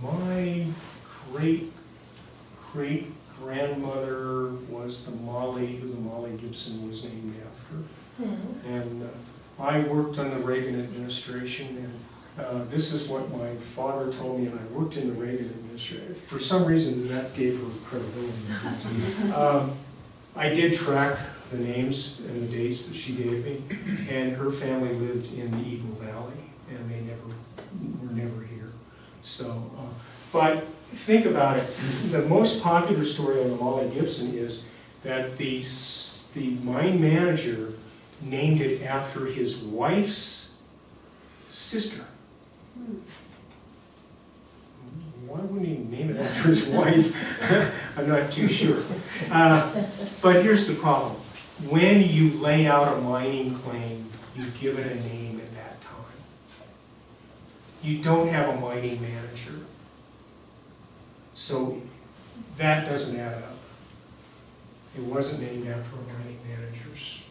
My great grandmother was the Molly who the Molly Gibson was named after. And I worked on the Reagan administration, and this is what my father told me, and I worked in the Reagan administration. For some reason, that gave her credibility. I did track the names and the dates that she gave me, and her family lived in the Eagle Valley, and they were never here. So, but think about it. The most popular story on the Molly Gibson is that the mine manager named it after his wife's sister. Why wouldn't he name it after his wife? I'm not too sure. But here's the problem. When you lay out a mining claim, you give it a name at that time. You don't have a mining manager. So that doesn't add up. It wasn't named after a mining manager's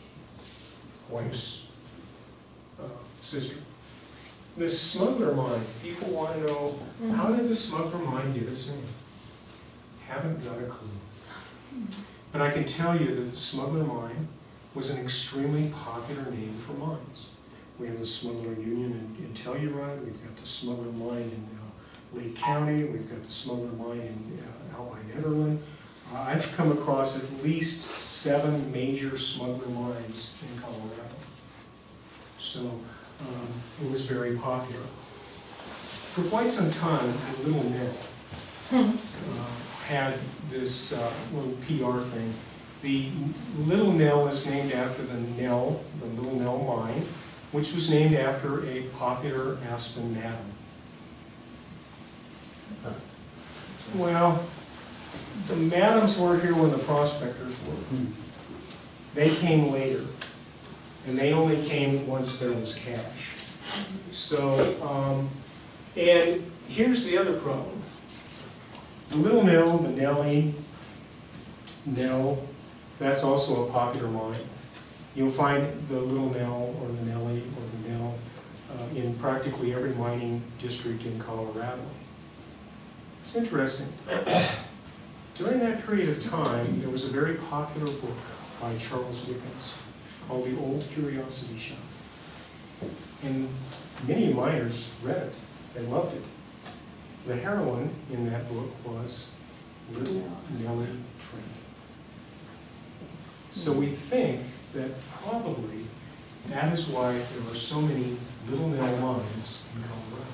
wife's sister. The Smuggler Mine, people want to know, how did the Smuggler Mine get its name? Haven't got a clue. But I can tell you that the Smuggler Mine was an extremely popular name for mines. We have the Smuggler Union in Telluride, we've got the Smuggler Mine in Lake County, we've got the Smuggler Mine in out by Netherland. I've come across at least 7 major smuggler mines in Colorado. So it was very popular. For quite some time, the Little Nell had this little PR thing. The Little Nell is named after the Little Nell mine, which was named after a popular Aspen madam. Well, the madams were here when the prospectors were. They came later, and they only came once there was cash. So, and here's the other problem. The Little Nell, the Nellie, Nell, that's also a popular mine. You'll find the Little Nell or the Nellie or the Nell in practically every mining district in Colorado. It's interesting. During that period of time, there was a very popular book by Charles Dickens called The Old Curiosity Shop. And many miners read it and loved it. The heroine in that book was Little Nellie Trent. So we think that probably that is why there are so many Little Nell mines in Colorado.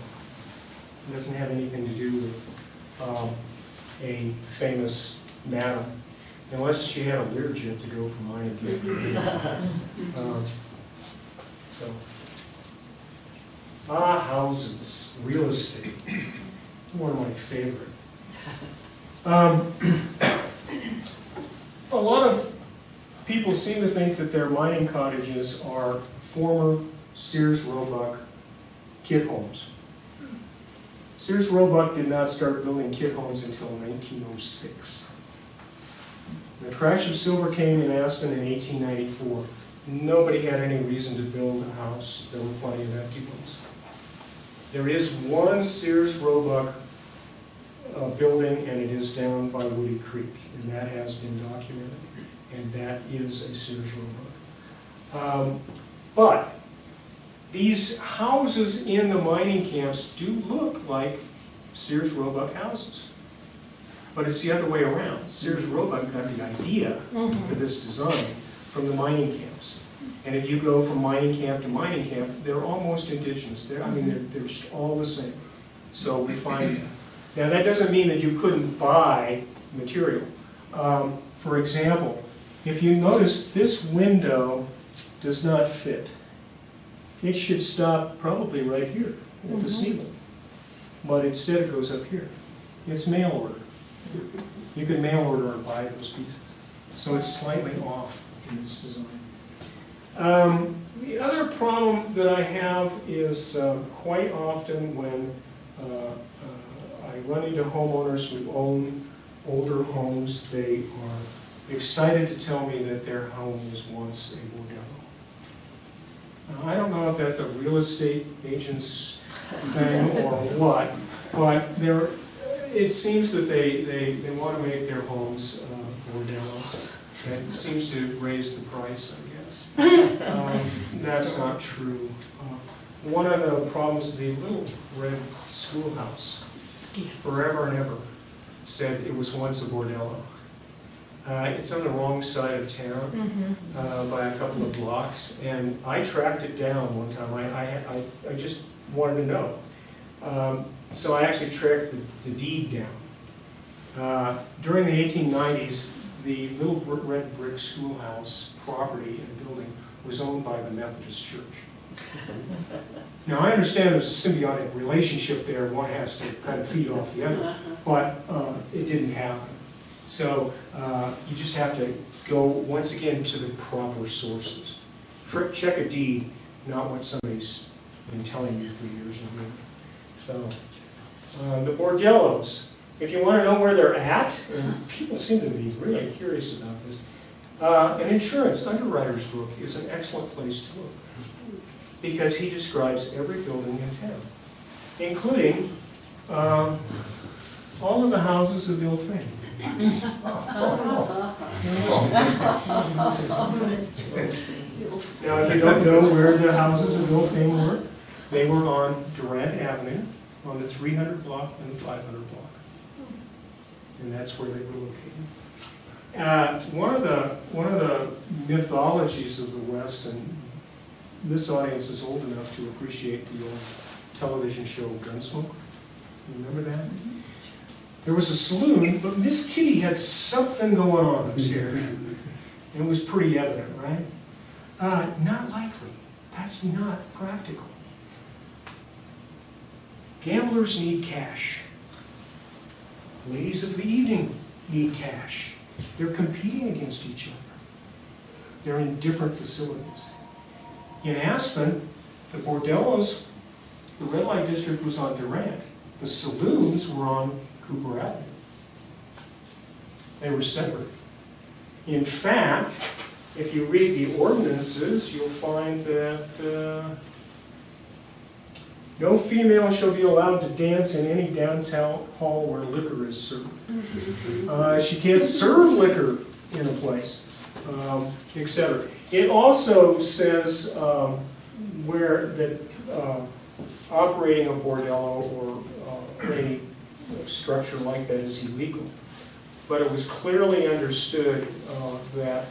It doesn't have anything to do with a famous madam, unless she had a Learjet to go from mine to houses, real estate, one of my favorite. A lot of people seem to think that their mining cottages are former Sears Roebuck kit homes. Sears Roebuck did not start building kit homes until 1906. The crash of silver came in Aspen in 1894. Nobody had any reason to build a house. There were plenty of empty ones. There is one Sears Roebuck building, and it is down by Woody Creek, and that has been documented, and that is a Sears Roebuck. But these houses in the mining camps do look like Sears Roebuck houses. But it's the other way around. Sears Roebuck got the idea for this design from the mining camps. And if you go from mining camp to mining camp, they're almost indigenous. They're just all the same. So we find that. Now that doesn't mean that you couldn't buy material. For example, if you notice this window does not fit. It should stop probably right here at the ceiling. But instead it goes up here. It's mail order. You can mail order and buy those pieces. So it's slightly off in this design. The other problem that I have is quite often when I run into homeowners who own older homes, they are excited to tell me that their home was once a bordello. I don't know if that's a real estate agent's thing or what, but it seems that they want to make their homes bordellos. It seems to raise the price, I guess. That's not true. One of the problems, the little red schoolhouse, forever and ever, said it was once a bordello. It's on the wrong side of town by a couple of blocks, and I tracked it down one time. I just wanted to know. So I actually tracked the deed down. During the 1890s, the little red brick schoolhouse property and building was owned by the Methodist Church. Now I understand there's a symbiotic relationship there, one has to kind of feed off the other, but it didn't happen. So you just have to go, once again, to the proper sources. Check a deed, not what somebody's been telling you for years and years. So, the bordellos. If you want to know where they're at, and people seem to be really curious about this, an insurance underwriter's book is an excellent place to look, because he describes every building in town, including all of the houses of ill fame. Now, if you don't know where the houses of ill fame were, they were on Durant Avenue, on the 300 block and the 500 block. And that's where they were located. One of the mythologies of the West, and this audience is old enough to appreciate the old television show Gunsmoke. You remember that? There was a saloon, but Miss Kitty had something going on upstairs. It was pretty evident, right? Not likely. That's not practical. Gamblers need cash. Ladies of the evening need cash. They're competing against each other. They're in different facilities. In Aspen, the bordellos, the red light district was on Durant. The saloons were on Cooper Avenue. They were separate. In fact, if you read the ordinances, you'll find that no female shall be allowed to dance in any downtown hall where liquor is served. She can't serve liquor in a place, etc. It also says where that operating a bordello or any structure like that is illegal. But it was clearly understood that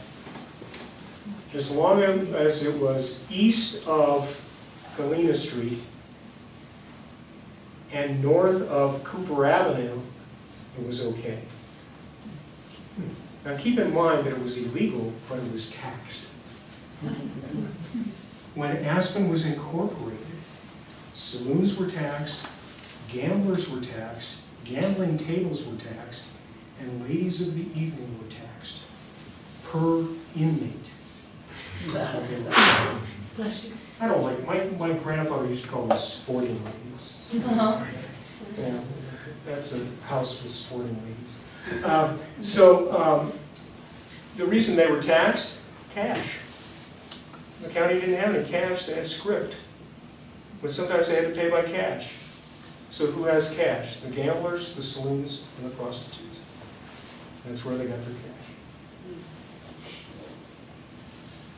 as long as it was east of Galena Street and north of Cooper Avenue, it was okay. Now keep in mind that it was illegal, but it was taxed. When Aspen was incorporated, saloons were taxed, gamblers were taxed, gambling tables were taxed, and ladies of the evening were taxed per inmate. I don't like it. My grandfather used to call them sporting ladies. Yeah, that's a house with sporting ladies. The reason they were taxed, cash. The county didn't have any cash, they had script. But sometimes they had to pay by cash. So who has cash? The gamblers, the saloons, and the prostitutes. That's where they got their cash.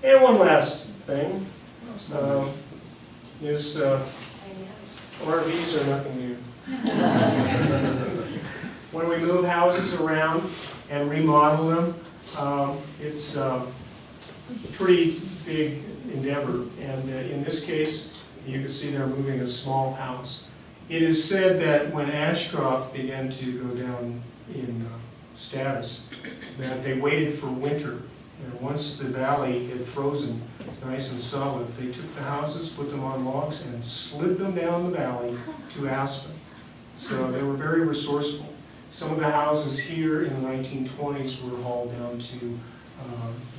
And one last thing is RVs are nothing new. When we move houses around and remodel them, it's pretty big endeavor. And in this case, you can see they're moving a small house. It is said that when Ashcroft began to go down in status, that they waited for winter. And once the valley had frozen nice and solid, they took the houses, put them on logs, and slid them down the valley to Aspen. So they were very resourceful. Some of the houses here in the 1920s were hauled down to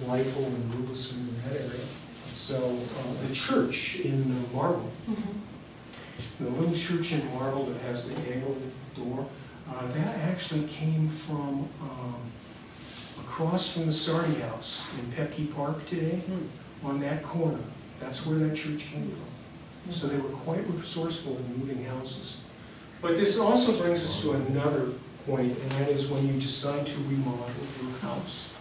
Lytle and Rubison and that area. So the church in Marble, the little church in Marble that has the angled door, that actually came from across from the Sardi House in Pepke Park today, on that corner. That's where that church came from. So they were quite resourceful in moving houses. But this also brings us to another point, and that is when you decide to remodel your house.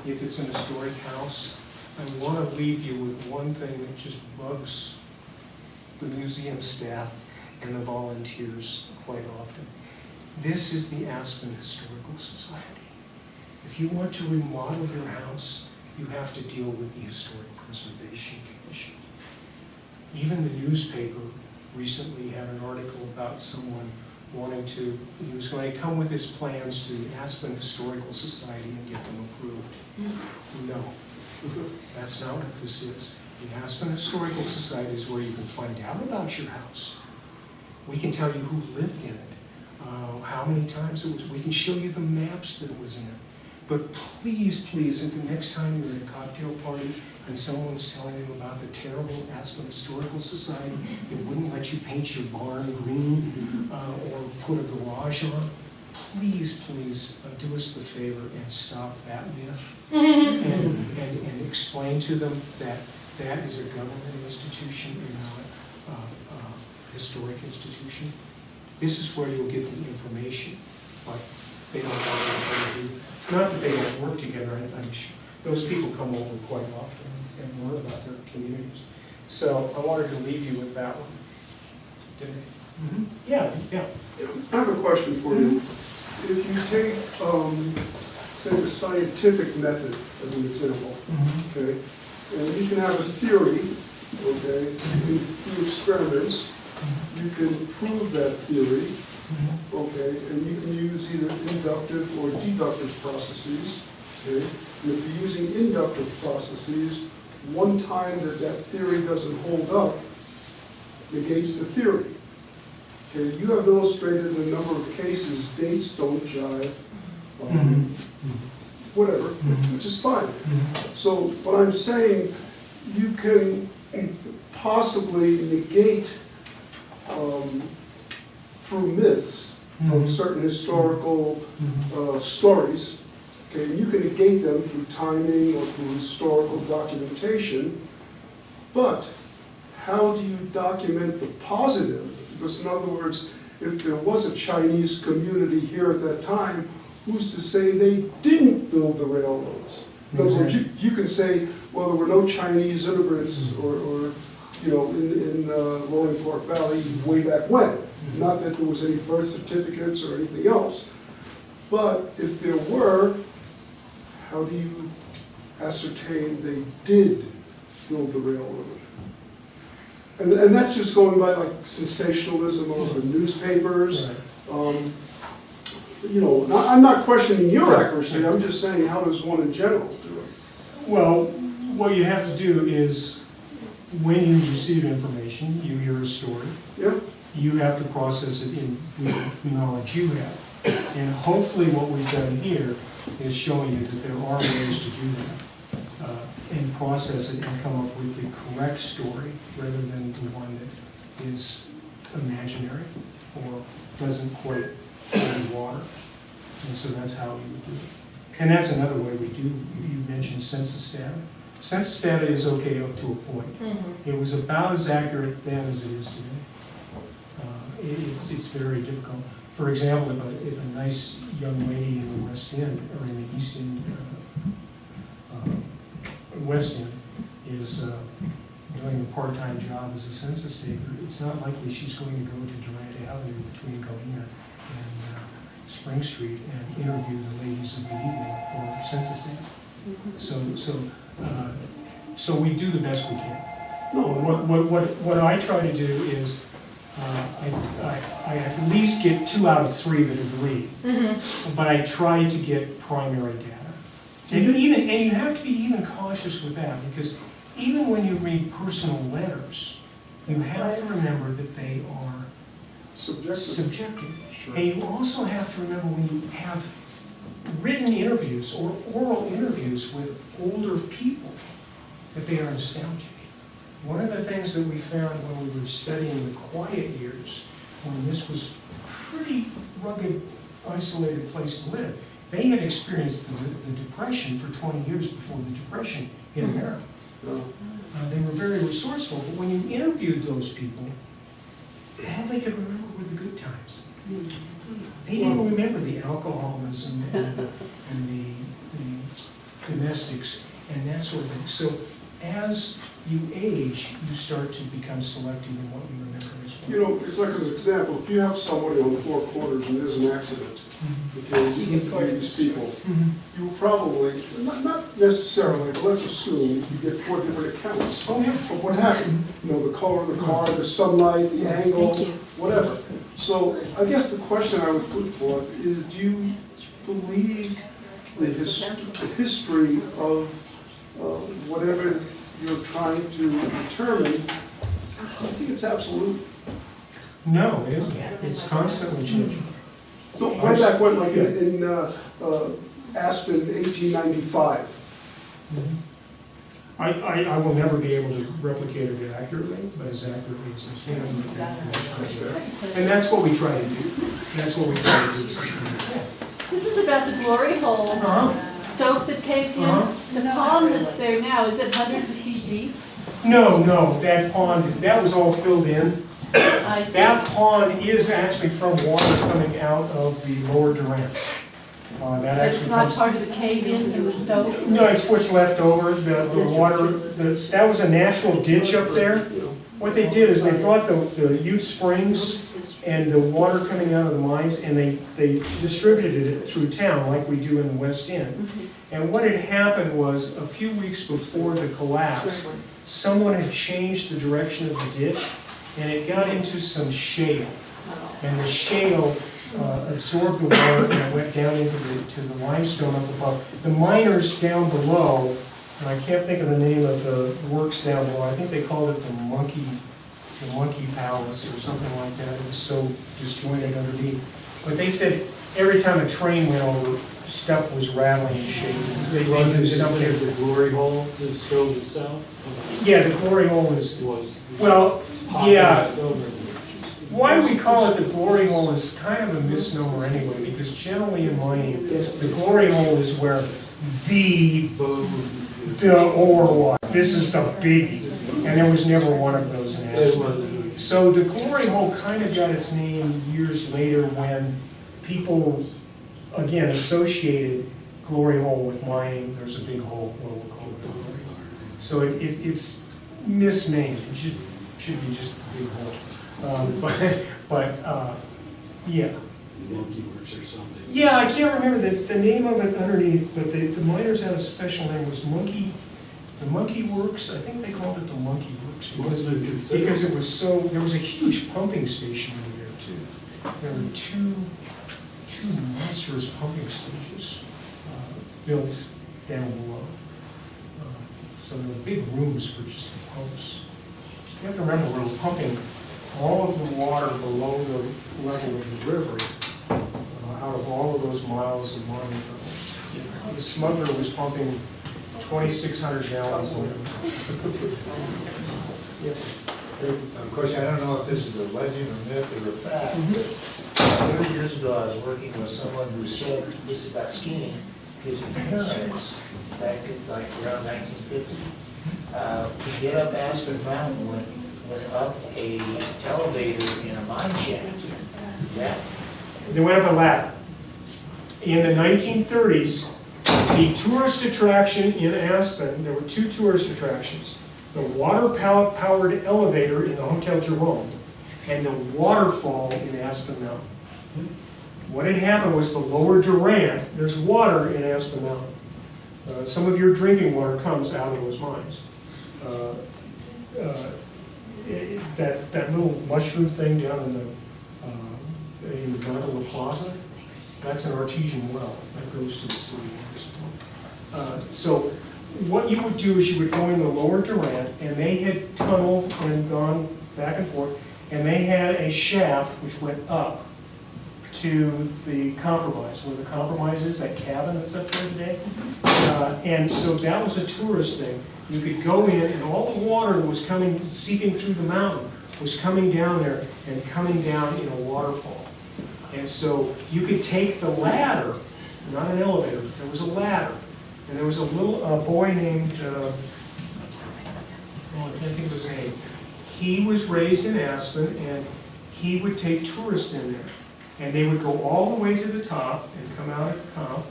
If it's an historic house, I want to leave you with one thing that just bugs the museum staff and the volunteers quite often. This is the Aspen Historical Society. If you want to remodel your house, you have to deal with the Historic Preservation Commission. Even the newspaper recently had an article about someone wanting to, he was going to come with his plans to the Aspen Historical Society and get them approved. No, that's not what this is. The Aspen Historical Society is where you can find out about your house. We can tell you who lived in it, how many times it was. We can show you the maps that it was in it. But please, please, if the next time you're at a cocktail party and someone's telling you about the terrible Aspen Historical Society that wouldn't let you paint your barn green or put a garage on, please, please do us the favor and stop that myth and explain to them that that is a government institution and not a historic institution. This is where you'll get the information, but they don't have to do that. Not that they don't work together, I'm sure. Those people come over quite often and learn about their communities. So I wanted to leave you with that one. Did I? Yeah, yeah. I have a question for you. If you take, say, the scientific method as an example, okay, and you can have a theory, okay, you can do experiments, you can prove that theory, okay, and you can use either inductive or deductive processes, okay. And if you're using inductive processes, one time that that theory doesn't hold up negates the theory. Okay, you have illustrated in a number of cases, dates don't jive, whatever, which is fine. So what I'm saying, you can possibly negate through myths of certain historical stories. Okay, and you can negate them through timing or through historical documentation, but how do you document the positive? Because in other words, if there was a Chinese community here at that time, who's to say they didn't build the railroads? In other words, you can say, well, there were no Chinese immigrants or you know, in Rolling Fork Valley way back when. Not that there was any birth certificates or anything else. But if there were, how do you ascertain they did build the railroad? And that's just going by like sensationalism of the newspapers. You know, I'm not questioning your accuracy, I'm just saying how does one in general do it? Well, what you have to do is, when you receive information, you hear a story, you have to process it with the knowledge you have. And hopefully what we've done here is showing you that there are ways to do that. And process it and come up with the correct story rather than the one that is imaginary or doesn't quite hold water. And so that's how we would do it. And that's another way we do, you mentioned census data. Census data is okay up to a point. It was about as accurate then as it is today. It's very difficult. For example, if a nice young lady in the West End, or in the East End, West End, is doing a part-time job as a census taker, it's not likely she's going to go to Durant Avenue between Galena and Spring Street and interview the ladies of the evening for census data. So So we do the best we can. What I try to do is, I at least get 2 out of 3 that agree, but I try to get primary data. And you have to be even cautious with that, because even when you read personal letters, you have to remember that they are subjective. Sure. And you also have to remember when you have written interviews or oral interviews with older people, that they are nostalgic. One of the things that we found when we were studying the quiet years, when this was a pretty rugged, isolated place to live, they had experienced the Depression for 20 years before the Depression in America. They were very resourceful, but when you interviewed those people, all they could remember were the good times. They didn't remember the alcoholism and the domestics and that sort of thing. So as you age, you start to become selective in what you remember as well. You know, it's like, as an example, if you have somebody on 4 corners and there's an accident, okay, you get 3 of these people, you will probably, not necessarily, but let's assume you get 4 different accounts Oh, yeah. of what happened. You know, the color of the car, the sunlight, the angle, whatever. So I guess the question I would put forth is, do you believe the history of whatever you're trying to determine? I think it's absolute. No, it isn't. It's constantly changing. So way back when, like in Aspen, 1895. I will never be able to replicate it accurately, but as accurately as I can. And that's what we try to do. That's what we try to do. This is about the glory hole, stove that caved in. The pond that's there now, is it hundreds of feet deep? No, that pond, that was all filled in. I see. That pond is actually from water coming out of the lower Durant. That But actually it's not comes. part of the cave-in from the stove? No, it's what's left over, the water, that was a natural ditch up there. What they did is they brought the Ute Springs and the water coming out of the mines, and they distributed it through town like we do in the West End. And what had happened was, a few weeks before the collapse, someone had changed the direction of the ditch, and it got into some shale. And the shale absorbed the water and it went down into the limestone up above. The miners down below, and I can't think of the name of the works down below, I think they called it the Monkey Palace or something like that. It was so disjointed underneath. But they said every time a train went over, stuff was rattling and shaking. They do something. The glory hole, the stove itself? Yeah, the glory hole is, Was. well, yeah. Over. Why we call it the glory hole is kind of a misnomer anyway, because generally in mining, the glory hole is where the ore was. This is the big, and there was never one of those in Aspen. So the glory hole kind of got its name years later when people, again, associated glory hole with mining. There's a big hole, what we'll call it the glory hole. So it's misnamed. It should be just a big hole. Yeah. Monkey Works or something. Yeah, I can't remember the name of it underneath, but the miners had a special name. It was the Monkey Works. I think they called it the Monkey Works because it was so. There was a huge pumping station over there too. There were two monstrous pumping stages built down below. So there were big rooms for just the pumps. You have to remember we were pumping all of the water below the level of the river out of all of those miles of mining tunnels. The smuggler was pumping 2,600 gallons a minute. Of course, I don't know if this is a legend or myth or a fact, but 30 years ago I was working with someone who said, this is about skiing, his parents, back in like around 1950, to get up Aspen Mountain went up a elevator in a mine shaft. Yeah. They went up a ladder. In the 1930s, the tourist attraction in Aspen, there were 2 tourist attractions. The water-powered elevator in the Hotel Jerome and the waterfall in Aspen Mountain. What had happened was the lower Durant, there's water in Aspen Mountain. Some of your drinking water comes out of those mines. that little mushroom thing down in the Gondola Plaza, that's an artesian well that goes to the city. So what you would do is you would go in the lower Durant, and they had tunneled and gone back and forth, and they had a shaft which went up to the Compromise, where the Compromise is, that cabin that's up there today. And so that was a tourist thing. You could go in, and all the water that was coming, seeping through the mountain, was coming down there and coming down in a waterfall. And so you could take the ladder, not an elevator, but there was a ladder. And there was a little boy named, I can't think of his name. He was raised in Aspen, and he would take tourists in there. And they would go all the way to the top and come out at the comp,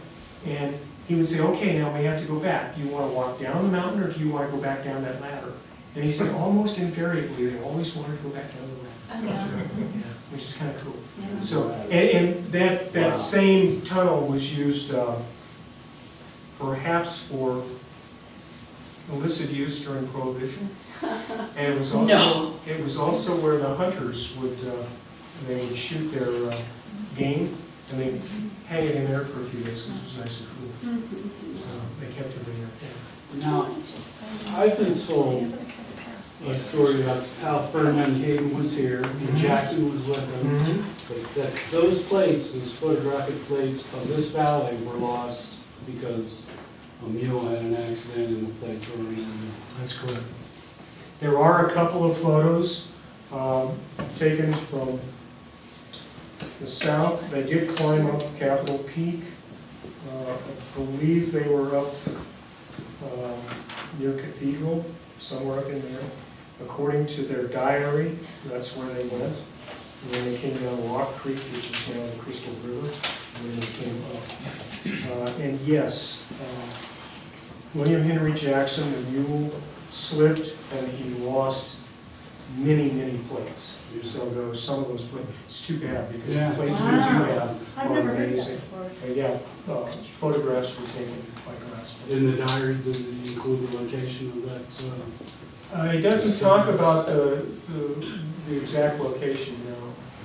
and he would say, okay, now we have to go back. Do you want to walk down the mountain, or do you want to go back down that ladder? And he said almost invariably, they always wanted to go back down the ladder. Yeah, which is kind of cool. Yeah. So, and that same tunnel was used perhaps for illicit use during Prohibition. And it was also where the hunters would they would shoot their game, and they'd hang it in there for a few days because it was nice and cool. So they kept it in there. Now, I've been told a story about how Ferdinand Hayden was here, and Jackson was with him, that those plates, those photographic plates of this valley were lost because a mule had an accident and the plates were removed. That's correct. There are a couple of photos taken from the south. They did climb up Capitol Peak. I believe they were up near Cathedral, somewhere up in there. According to their diary, that's where they went. And then they came down Rock Creek, which is now the Crystal River, and then they came up. And yes, William Henry Jackson, the mule, slipped, and he lost many, many plates. So some of those plates, it's too bad, because the plates that we do have I've are never heard that amazing. before. And yeah, photographs were taken by Glassman. In the diary, does it include the location of that? It doesn't talk about the exact location now.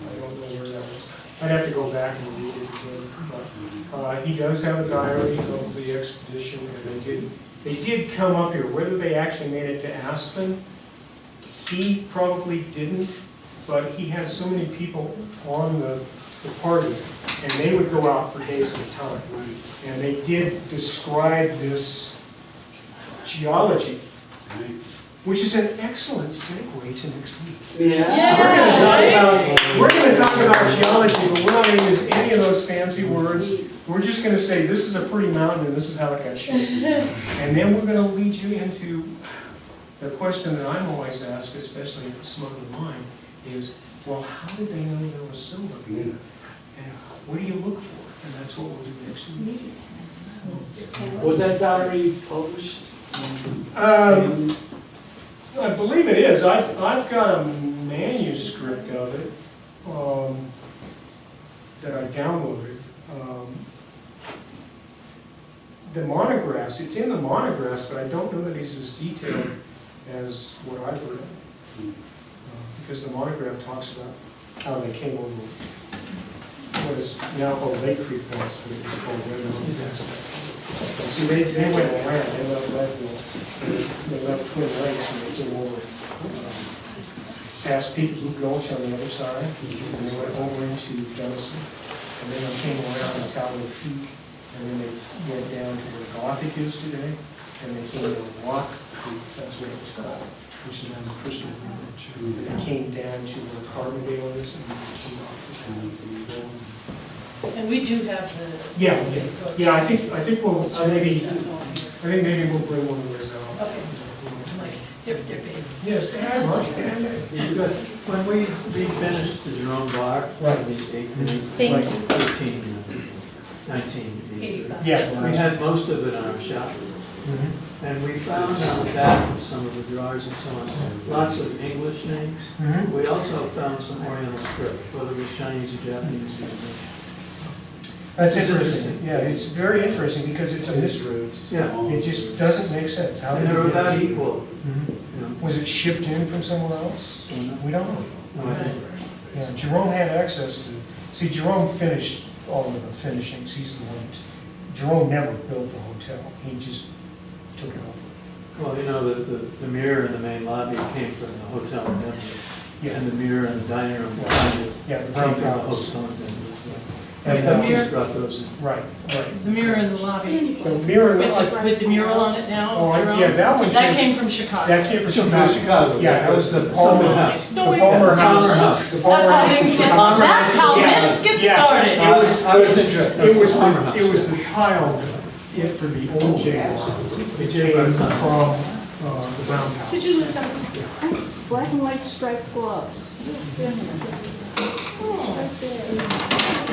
I don't know where that was. I'd have to go back and read it again. But he does have a diary of the expedition, and they did come up here. Whether they actually made it to Aspen, he probably didn't, but he had so many people on the party, and they would go out for days at a time. And they did describe this geology, which is an excellent segue to next week. We're going to talk about geology, but we're not going to use any of those fancy words. We're just going to say this is a pretty mountain and this is how it got shaped. And then we're going to lead you into the question that I'm always asked, especially at the smuggling mine, is, well, how did they know there was silver? And what do you look for? And that's what we'll do next week. Was that diary published? I believe it is. I've got a manuscript of it that I downloaded. The monographs, it's in the monographs, but I don't know that it's as detailed as what I've read. Because the monograph talks about how they came over what is now called Lake Creek Pass, but it was called Red Mountain Pass. See, they went around, they left Leadville, they left Twin Lakes, and they came over past Peak Gulch on the other side, and they went over into Gunnison, and then they came around the Tallow Peak, and then they went down to where Gothic is today, and they came to Rock Creek, that's what it was called, which is on the Crystal River. And they came down to where Carbondale is, and they came off the town. And we do have the. Yeah, I think we'll maybe we'll bring one of those out. Okay. Like, they're big. Yes, they have, right? When we finished the Jerome block, Right. the 18, Thank like you. 18, 19, Yeah. we had most of it on our shop. And we found on the back of some of the drawers and so on, lots of English names. We also found some Oriental script, whether it was Chinese or Japanese. That's interesting. Yeah, it's very interesting because it's a mystery. Yeah. It just doesn't make sense. How And did they were it that get- equal. Was it shipped in from somewhere else? We don't know. No, I didn't. Yeah, Jerome had access to, see, Jerome finished all of the finishings, he's the one. Jerome never built the hotel, he just took it over. Well, you know, the mirror in the main lobby came from the hotel in Denver. Yeah. And the mirror in the dining room behind it Yeah, the came brown from the house. hotel in Denver. And, The mirror- Just brought those in. Right, right. The mirror in the lobby. The mirror, With the mural on it now, Oh, Jerome? yeah, that one That came- came from Chicago. that came from From Chicago. Yeah, that was the Something Palmer else. No, wait. Palmer Palmer House. House. The Palmer That's how House. things get, Palmer that's how Yeah. myths get Yeah. started. It was, I was interested. it was Palmer the, House. it was the tile for the old jail. The jail from the Brown House. Did you lose something? Black and white striped gloves.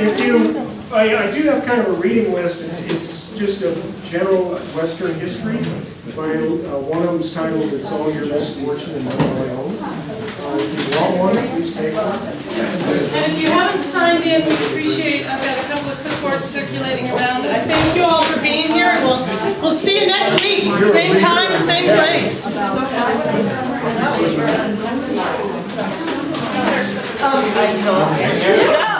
If you, I do have kind of a reading list, it's just a general Western history. One of them's titled, "It's All Your Misfortune and None of My Own." If you want one, please take one. And if you haven't signed in, we appreciate, I've got a couple of clipboards circulating around. I thank you all for being here, and we'll see you next week. Same time, same place. Yeah.